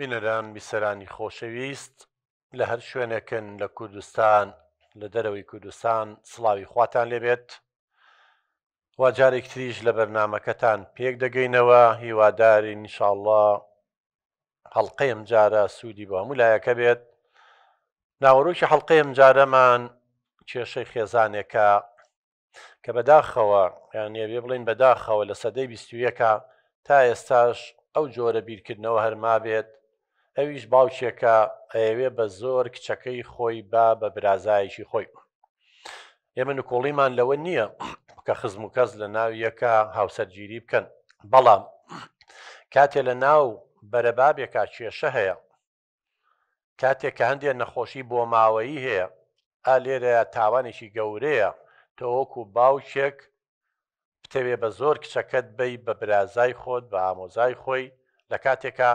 بینەران بیسەرانی خۆشەویست لە هەر شوێنێکن لە کوردستان لە دەرەوەی کوردستان سڵاوی خواتان لێبێت وا جارێک تریش لە بەرنامەکەتان پێک دەگەینەوە هیوادارین ئینشاءڵڵا هەڵقەی ئەم جارە سوودی بۆ هەموو لایەکە بێت. ناوەڕۆکی هەڵقەی ئەم جارەمان کێشەی خێزانێکە کە بەداخەوە یانێ بێ بڵین بەداخەوە لە سەدەی 21ەکە تا ئێستاش ئەو جۆرە بیرکردنەوە هەرما بێت. ئەویش باوکێکە ئەوێ بە زۆر کچەکەی خۆی بە برازایەکی خۆی. ئێمە نکۆڵیمان لەوە نییە کە خزم و کەس لە ناو یەکە هاوسەرگیری بکەن، بەڵام کاتێ لە ناو بەرەبابێکا کێشە هەیە، کاتێک کە هەندێک نەخۆشی بۆ ماوەیی هەیە، لێرە تاوانێکی گەورەیە تۆ وەکو باوکێک بتەوێ بە زۆر کچەکەت بی بە برازای خۆت بە ئامۆزای خۆی لە کاتێکە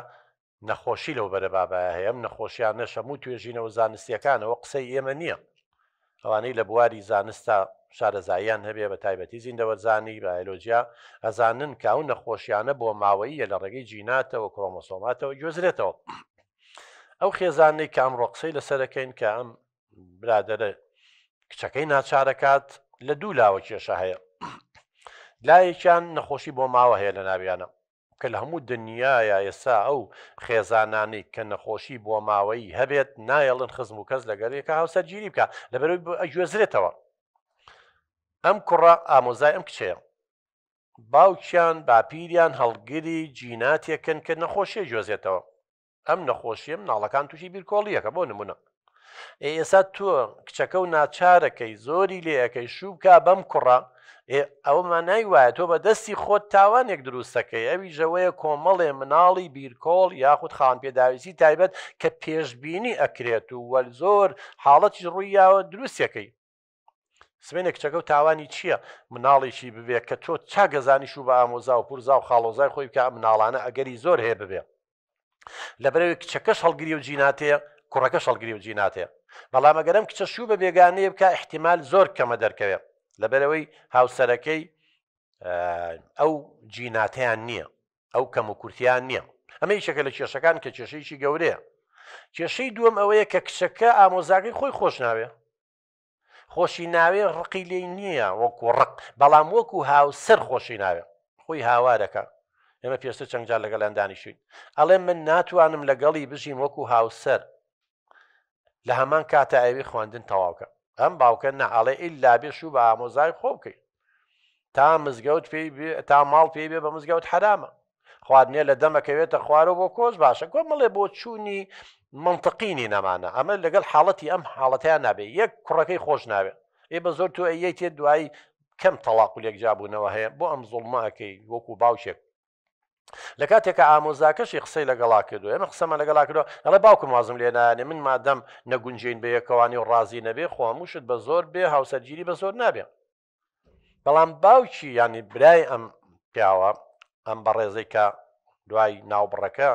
نەخۆشی لەو بەرەبابایە هەیە. ئەم نەخۆشیانە هەموو توێژینەوە زانستیەکانەوە قسەی ئێمە نییە، ئەوانەی لە بواری زانستە شارەزاییان هەبێ بە تایبەتی زیندەوەرزانی بایۆلۆجیا ئەزانن کە ئەو نەخۆشیانە بۆ ماوەییە لە ڕێگەی جیناتەوە کڕۆمۆسۆماتەوە گوێزرێتەوە. ئەو خێزانەی کە ئەمڕۆ قسەی لەسەرەکەین کە ئەم برادەرە کچەکەی ناچارەکات لە دوو لاوە کێشە هەیە. لایەکیان نەخۆشی بۆ ماوە هەیە لە ناویانە کە لە هەموو دنیاە ئێستا ئەو خێزانانی کە نەخۆشی بۆ ماوەیی هەبێت نایەڵن خزم و کەس لەگەرێکە هاوسەرگیری بکە لەبەرەوەی ئەگوێزرێتەوە. ئەم کوڕە ئامۆزای ئەم کچەیە، باوکیان باپیریان هەڵگری جیناتێکن کە نەخۆشیە گوێزێتەوە. ئەم نەخۆشیە مناڵەکان تووشی بیرکۆڵیەکە بۆ نمونە. ئێستا تۆ کچەکە و ناچارەکەی زۆری لێەکەی شووبکە بەم کوڕە، ئەومان نایوایە تۆ بە دەستی خۆت تاوانێک دروستەکەی. ئەوی ژەوەیە کۆمەڵێ مناڵی بیرکۆڵ یاخود خان پێداویستی تایبەت کە پێشببینی ئەکرێت و وەل زۆر حاڵەتی ڕوویاوە دروستەکەی. سمێنە کچەکە و تاوانی چییە؟ مناڵێکی ببێت کە تۆ چاگەزانی شوو بە ئامۆزا و پورزا و خاڵۆزای خۆی بکە مناڵانە ئەگەری زۆر هەیە ببێ. لەبەرەوەی کچەکەش هەڵگری و جیناتەیە، کوڕەکەش هەڵگری و جیناتەیە. بەڵام ئەگەرم کچە شوو بە بێگانەیە بکە احتیمال زۆر کەمە دەرکەوێت لەبەرەوەی هاوسەرەکەی ئەو جیناتیان نییە، ئەو کەم و کورتیان نییە. ئەمە یەکێکە لە کێشەکان کە کێشەیەکی گەورەیە. کێشەی دووەم ئەوەیە کە کچەکە ئامۆزاکەی خۆی خۆش ناوێ، خۆشی ناوێ ڕقی لێ نییە وەکو ڕق، بەڵام وەکو هاوسەر خۆشی ناوێ، خۆی هاوارەکە. ئێمە پێشتر چەند جار لەگەڵیان دانیشتوین، ئەڵێ من ناتوانم لەگەڵی بژیم وەکو هاوسەر، لە هەمان کاتە ئەوێ خواردن تەواوکە. ئەم باوکە نەئەڵێ ئیلا بێ شوو بە ئامۆزای خۆ بکەیت، تا مزگەوت پێی بێ، تا ماڵ پێی بێ بە مزگەوت حرامە، خواردنێ لە دەمەکەوێتە خوارەوە بۆ کۆش باشە. کۆمەڵێ بۆ چوونی منطقینی نەمانە. ئەمە لەگەڵ حاڵەتی ئەم حاڵەتیان نابێ. یەک کوڕەکەی خۆش ناوێ، بە زۆر تۆ ئەیەی تێ دوایی کەم تەلاق و لێکجابوونەوە هەیە بۆ ئەم زوڵمەکەی وەکو باوکێک. لە کاتێکە ئامۆزاکەشی قسەی لەگەڵا کردو، ئێمە قسەمە لەگەڵا کردەوە، ئەڵێ باوکم وازم لێ نایانێ، من مادەم نەگونجین بە یەکەوانی و ڕازی نەبێ خۆموشت بە زۆر بێ هاوسەرگیری بە زۆر نابێ. بەڵام باوکی ینی برای ئەم پیاوە ئەم بەڕێزەی کە دوای ناوبڕەکە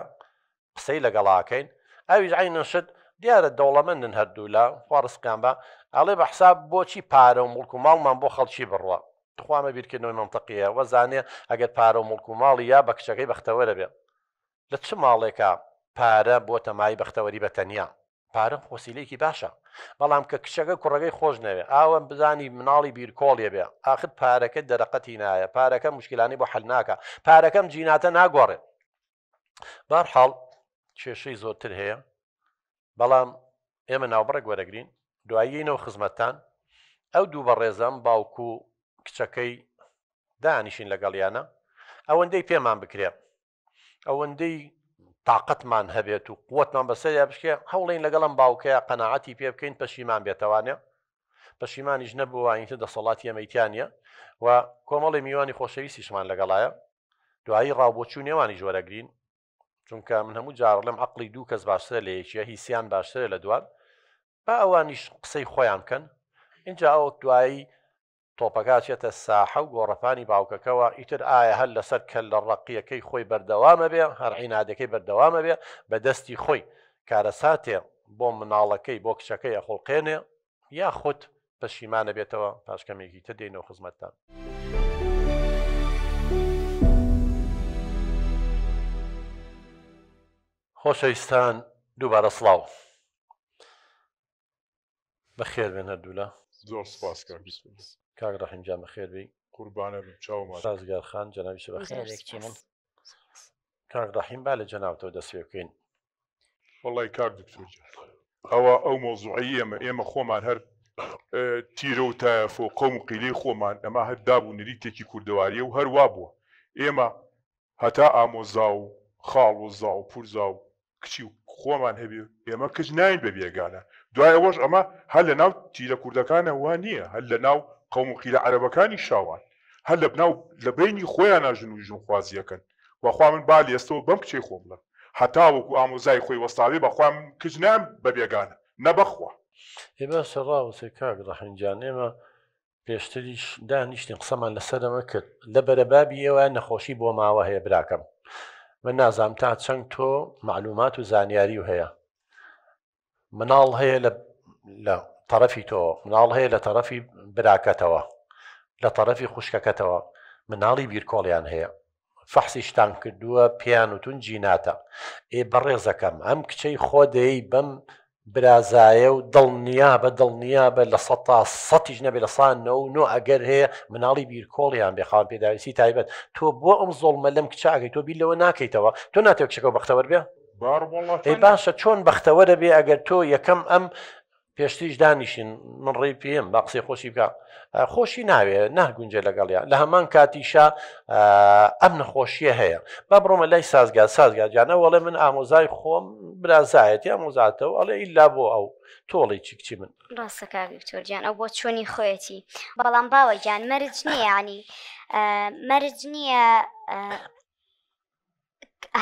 قسەی لەگەڵاکەین، ئەویش عینەشت دیارە دەوڵەمەندن هەردوو لە خوارسکان بە ئەڵێ بە حساب بۆچی پارە و مڵک و ماڵمان بۆ خەڵکی بڕوە. خواامە بیرکردنەوەی منطقیە وەزانێ ئەگەر پارە و مڵک و ماڵی یا بە کچەکەی بەختەوەرە بێ. لە چ ماڵێکە پارە بۆ تەمای بەختەوەری بە تەنیا؟ پارە وەسیلەیەکی باشە، بەڵام کە کچەکە کوڕەکەی خۆش نەوێ ئاوە بزانی مناڵی بیرکۆڵێ بێ، ئاخر پارەکە دەرەقەتی نایە، پارەکە مشکلانی بۆ حەل ناکە، پارەکەم جیناتە ناگۆڕێ. بەرحاڵ کێشەی زۆرتر هەیە، بەڵام ئێمە ناوبڕێک وەرەگرین دوایینەوە خزمەتتان ئەو دوو بەڕێزەم باوکو کچەکەی دانیشین لەگەڵیانە، ئەوەندەی پێمان بکرێ، ئەوەندەی تااقەتمان هەبێت و قوتمان بەسەریا بشکێ هەوڵین لەگەڵم باوکەیە قەناعەتی پێ بکەین پەشیمان بێتەوانێ. پەشیمانیش نەبووەوانیتە دەسەڵاتی ئەمەیتیانە و کۆمەڵی میوانی خۆشەویستیشمان لەگەڵایە. دوایی ڕاوبۆچوو نێوانی ژۆرەگرین، چونکە من هەموو جاڕڵم عەقڵی دوو کەس باشترە لە یەکیە، هیسیان باشترە لە دوان، با ئەوانیش قسەی خۆیان بکەن. اینجا ئەو دوایی تۆپەکاتێتە ساحە و گۆڕەپانی باوکەکەەوە ئیتر ئایا هەر لەسەر کە لە ڕقیەکەی خۆی بەردەوامە بێ، هەر عینادەکەی بەردەوامە بێ، بە دەستی خۆی کارەساتێ بۆ مناڵەکەی بۆ کچەکەی ئەخۆڵقێنێ، یاخود پەشیمانە بێتەوە. پاشکەمێکی تر دێنەوە خزمەتتان. خۆشەویستان دووبارە سڵاو بەخێر بێن هەردوو لە زۆر سپاس کاک ڕەحیمجان بەخێر بی قوربانە بم چاومە سازگار خان جەنابی بەخێرێکی من کاک ڕەحیم با لە جەنابەوە دەست پێ بکەین. وەڵی کاک دکتۆر ئەوە ئەو مۆزوعی ئێمە خۆمان هەر تیرە و تایەفۆ قەوم و قیلەی خۆمان ئەمە هەر دابوو نریتێکی کوردەواریە و هەروە بووە ئێمە هەتا ئامۆزا و خاڵ و زا و پورزا و کچی و خۆمان هەبێ ئێمە کچ ناین بە بێگانە دوای ئەوەش ئەمە هەر لە ناو تیرە کوردەکانە وا نییە هەر لە ناو قەوم و قیلە عەرەبەکانی شاوان هەر لە بناو لە بینی خۆیان ناژن و ژنخوازیەکەن وەخوا من با لێستەوە بەم کچەی خۆم بڵێم هەتا وەکو ئامۆزای خۆی وەستاوی بەخوا من کچ نام بە بێگانە نەبەخوا. ێ باشە ڕاوسێ کاک ڕەحیمجان ئێمە پێشتریش دانیشتین قسەمان لەسەرەمە کرد لە بەرەبابی ئێوە نەخۆشی بۆ ماوە هەیە براکەم من نازام تا چەند تۆ معلومات و زانیاری و هەیە مناڵ هەیە لە تەرەفی تۆ مناڵ هەیە لە تەرەفی براکەتەوە لە تەرەفی خوشکەکەتەوە مناڵی بیرکۆڵیان هەیە فەحسی شتان کردووە پیان وتون جیناتە ئێ بەڕێزەکەم ئەم کچەی خۆ دەی بەم برازایە و دڵنیا بە لە 100 نەبێ لە 100 ئەگەر هەیە مناڵی بیرکۆڵیان بێخان پێداویستی تایبەت تۆ بۆ ئەم زۆڵمە لەم کچاگەی تۆ بیلەوە ناکەیتەوە تۆ ناتێ کچەکە بەختەوەر بێ باشە چۆن بەختەوەرە بێ ئەگەر تۆ یەکەم ئەم پێشتیش دانیشین من ڕێی پێم با قسەی خۆشی بکە خۆشی ناوێ ناگونجێ لەگەڵیان لە هەمان کاتیشا ئەم نەخۆشیە هەیە با بڕۆمە لای سازگار جانە وەڵێ من ئامۆزای خۆم برازایەتی ئامۆزاتەوە ئەڵێ ئیلا بۆ ئەو تۆڵی چیکچی من ڕاستە کاک دکتۆرجان ئەو بۆ چۆنی خۆیەتی بەڵام باوەجان مەرج نییە ینی مەرج نییە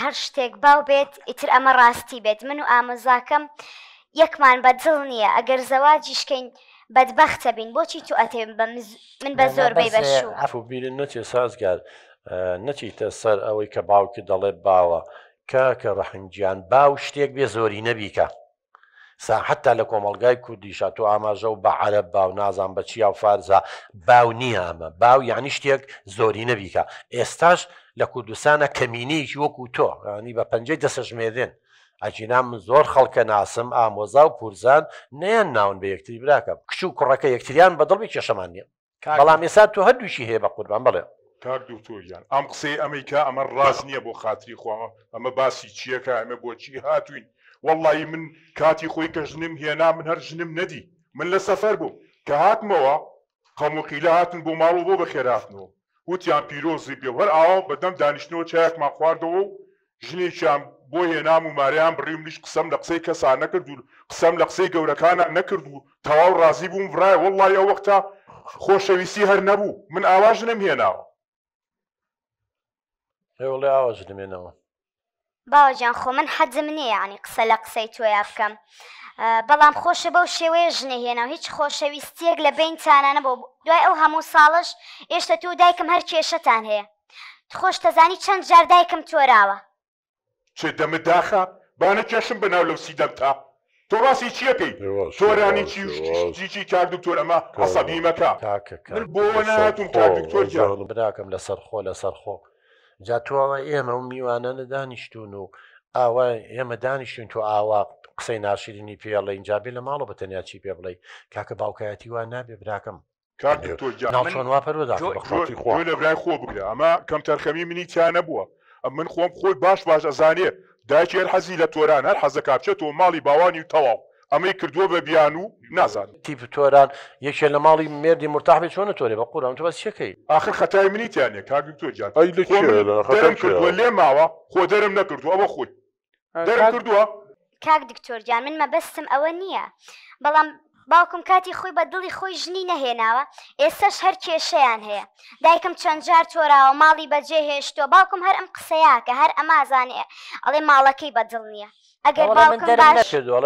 هەر شتێک باو بێت ئیتر ئەمە ڕاستی بێت من و ئامۆزاکەم یەکمان بەدڵ نییە ئەگەر زەواجیشکەین بەدبەختە بین بۆچی تو ئەتێ من بە زۆربەی بەشوو ئەفو بیرن نەچێ سازگار نەچیتە سەر ئەوەی کە باوکی دەڵێ باوە کاکە ڕەحیمجان باو شتێک بێ زۆری نەبیکە حتا لە کۆمەڵگای کوردیشا تۆ ئاماژە و بە عەرەب باو نازان بە چیا و فارزە باو نییە ئەمە باو یعنی شتێک زۆری نەبیکە ئێستاش لە کوردستانە کەمینەیەکی وەکو تۆ ینی بە پەنجەی دەسەژمێدێن ئەجینا من زۆر خەڵکە ناسم ئامۆزا و پورزان نەیان ناون بە یەکتری براکە کچ و کوڕەکە یەکتریان بەدڵی کێشەمان نیە بەڵام ئێستا تۆ هەردووشی هەیە بە قوربان بڵێ کاک دکتۆریان ئەم قسەی ئەمریکا ئەمە ڕاست نییە بۆ خاتری خۆمە ئەمە باسی چیەکە ئەمە بۆچی هاتوین وەڵی من کاتی خۆی کە ژنم هێنا من هەر ژنم نەدی من لە سەفەر بوو کە هاتمەوە خەموقیلە هاتن بۆ ماڵ و بۆ بەخێراتنەوە وتیان پیرۆزی پێ هەر ئاوا بەدەم دانیشتنەوە چایەکمان خواردەوە و ژنێکیان بۆ هێنام و ماریان بڕیم لیش قسەم لە قسەی کەسان نەکرد و قسەم لە قسەی گەورەکانە نەکرد و تەواو ڕازی بووم ڤرایە وەڵی ئەو وەختە خۆشەویستی هەر نەبوو من ئاواژنم هێناوە وڵێ ئاواژنمێنەوە باوەجان خۆ من حەزم نییە ینی قسە لە قسەی تۆیا بکەم بەڵام خۆشە بەو شێوەیە ژنە هێناو هیچ خۆشەویستیەک لە بینتانە بۆ دوای ئەو هەموو ساڵش ئێشتا تۆ دایکم هەر کێشەتان هەیە خۆش تەزانی چەند جار دایکم تۆراوە چێ دەمت داخە بانە کێشم بەناو لەو سیدەم تا تۆ باسی چیەکەی تۆرانی چی کاک دکتۆر ئەمە عەسەبی مەکە من بۆ نهاتوم کاک دکتۆر براکەم لەسەر خۆ جا تۆوە ئێمە و میوانە دانیشتون و ئاوا ئێمە دانیشتون تۆ ئاوا قسەی ناشرینی پێڵە اینجا بێ لە ماڵە بەتەنیا چی پێ بڵێ کاکە باوکایەتی وان نابێ براکەم کاک دکتۆر چۆن وا پەروەدا لە برای خۆ بگرە ئەمە کەم تەرخەمی منی تیا نەبووە من خۆم خۆی باش ئەزانێ دایکی هەر حەزی لە تۆران هەر حەزەکە بچێتەوە ماڵی باوانی و تەواو ئەمەی کردووە بە بیان و نازانم تیپ تۆران یەکێ لە ماڵی مێردی مرتاح بێت چۆنە تۆرێ بە قورآن تۆ باس چەکەی ئاخر خەتای منی تیانێ کاک دکتۆر جان دەرم کردووە لێ ماوە خۆ دەرم نەکردووە ئەوە خۆی دەرم کردووە کاک دکتۆرجان من مەبەستم ئەوە نییە بەڵام باوکم کاتی خۆی بە دڵی خۆی ژنی نەهێناوە ئێستاش هەر کێشەیان هەیە دایکم چەند جار تۆراوە ماڵی بەجێ هێشتووە باوکم هەر ئەم قسەیاکە هەر ئەمازانێ ئەڵێ ماڵەکەی بەدڵ نییە ئەگەر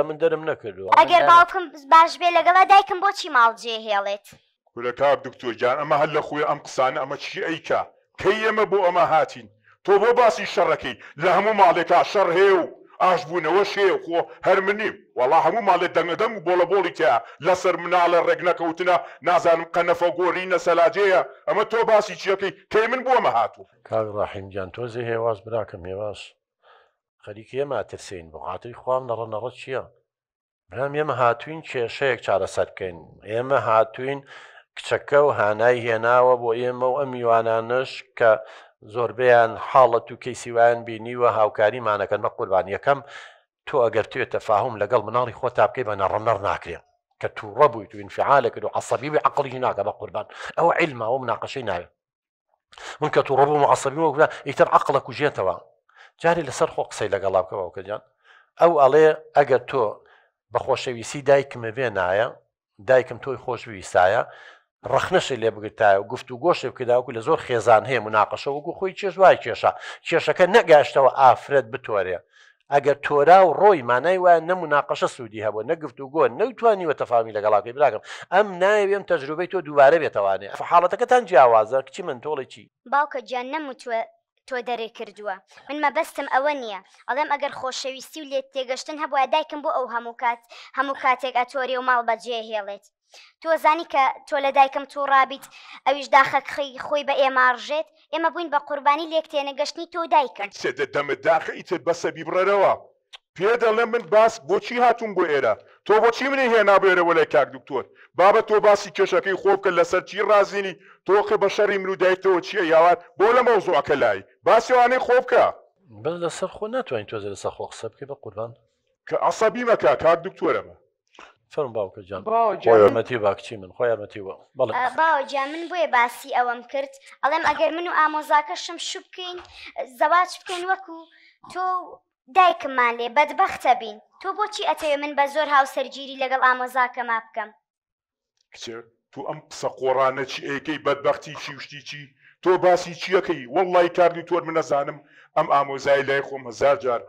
من دەرم نەکردووە ئەگەر باوکم باش بێ لەگەڵا دایکم بۆچی ماڵ جێ هێڵێت کورە کاک دکتۆر جان ئەمە هەر لە خۆی ئەم قسانە ئەمە چی ئەیکا کەی ئێمە بۆ ئەمە هاتین تۆ بۆ باسی شەڕەکەی لە هەموو ماڵێکا شەڕ هەیە و ئاشبوونەوە شێ خۆ هەر منیم وەڵا هەموو ماڵێ دەنگەدەم و بۆڵە بۆڵی تیا لەسەر مناڵە ڕێک نەکەوتنە نازانم قەنەفە گۆڕینە سەلاجەیە ئەمە تۆ باسی چیەکەی کەی من بۆمە هاتوو کاک ڕەحیمجان تۆزێ هێواز براکەم هێواز خەریکی ئێمە ترسین بۆ خاتری خوام نەڕەنەڕە چییە؟ بەڵام ئێمە هاتوین کێشەیەک چارەسەر بکەین، ئێمە هاتوین کچەکە و هانای هێناوە بۆ ئێمە و ئەم میوانانش کە زۆربیان حاڵەت و کەیسیوان بینیوە هاوکاریمانەکەن بە قوربان. یەکەم تۆ ئەگەر توێت تەفاهم لەگەڵ مناڵی خۆ تا بکەی بە نەڕەنەڕ ناکرێت کە تووڕە بوویت و ئینفعالێکرد و عەسەبی بووی عەقڵی ناکە بە قوربان. ئەوە عیلمە، ئەوە مناقەشەی ناوێت. من کە تووڕە بووم و عەسەبی وەکو ئیتر عەقڵە کوژێتەوە. جارێ لەسەر خۆ قسەی لەگەڵا بکە باوکە جان. ئەو ئەڵێ ئەگەر تۆ بە خۆشەویستی دایکمە بێنایە، دایکم تۆی خۆش بویستایە، ڕەخنەشی لێ بگرتایە و گفت و گۆشێ بکرداوەکو لە زۆر خێزان هەیە مناقەشە وەکو خۆی چێژ وای کێشە کێشەکە نەگەشتەوە ئافرەت بتۆرێ. ئەگەر تۆرا و ڕۆی مانای وایە نەموناقەشە سوودی هەبوو نەگفت و گۆن نەوتوانیوە تەفاهمی لەگەڵاکەی براکەم. ئەم نایەوێم تەجروبەی تۆ دووبارە بێتەوانێ. حاڵەتەکەتان جیاوازە کچی من تۆڵی چی؟ باوکە گیان نەموتووە تۆ دەرێ کردووە. من مەبەستم ئەوە نییە. ئەڵێم ئەگەر خۆشەویستی و لێت تێگەشتن هەبووە دایکم بۆ ئەو هەموو کاتێک ئەتۆری و ماڵ بەجێ هێڵێت. تۆ زانی کە تۆ لە دایکم توو ڕابیت ئەویش داخەکخی خۆی بە ئێمە ڕژێت. ئێمە بووین بە قوربانی لێک تێنەگەشتنی تۆ دایکم. دەمە داخە ئیتر بەسە بیبڕەرەوە. پێ دەڵێم من باس بۆچی هاتوون بۆ ئێرە؟ تۆ بۆچی منی هێنا بێرەوە لای کاک دکتۆر؟ بابە تۆ باسی کێشەکەی خۆ بکە لەسەر چی ڕازینی؟ تۆقی بە شەڕی من و دایکتەوە چییە یاوات بۆ لە مەوزوعەکە لای باسی وانەی خۆ بکە. بەس لەسەر خۆ ناتوانین تۆزە لەسەر خۆ قسە بکەی بە قوربان کە عەسەبی مەکە کاک دکتۆرەمە. فەرم باوکە جان خۆیارمەتی باکچی من خۆ یارمەتیوە. بەڵێ باوەجان من بۆیە باسی ئەوەم کرد ئەڵێم ئەگەر من و ئامۆزاکەشم شو بکەین زەواج بکەین وەکو تۆ دایکمان لێ بەدبەختە بین. تۆ بۆچی ئەتەوێ من بە زۆر هاوسەرگیری لەگەڵ ئامۆزاکەما بکەم؟ کچێ تۆ ئەم قسە قۆڕانە چی ئەیکەی بەدبەختی چی وشتی چی؟ تۆ باسی چیەکەی؟ وەڵڵی کاک دکتۆر من نەزانم ئەم ئامۆزای لای خۆم هەزار جار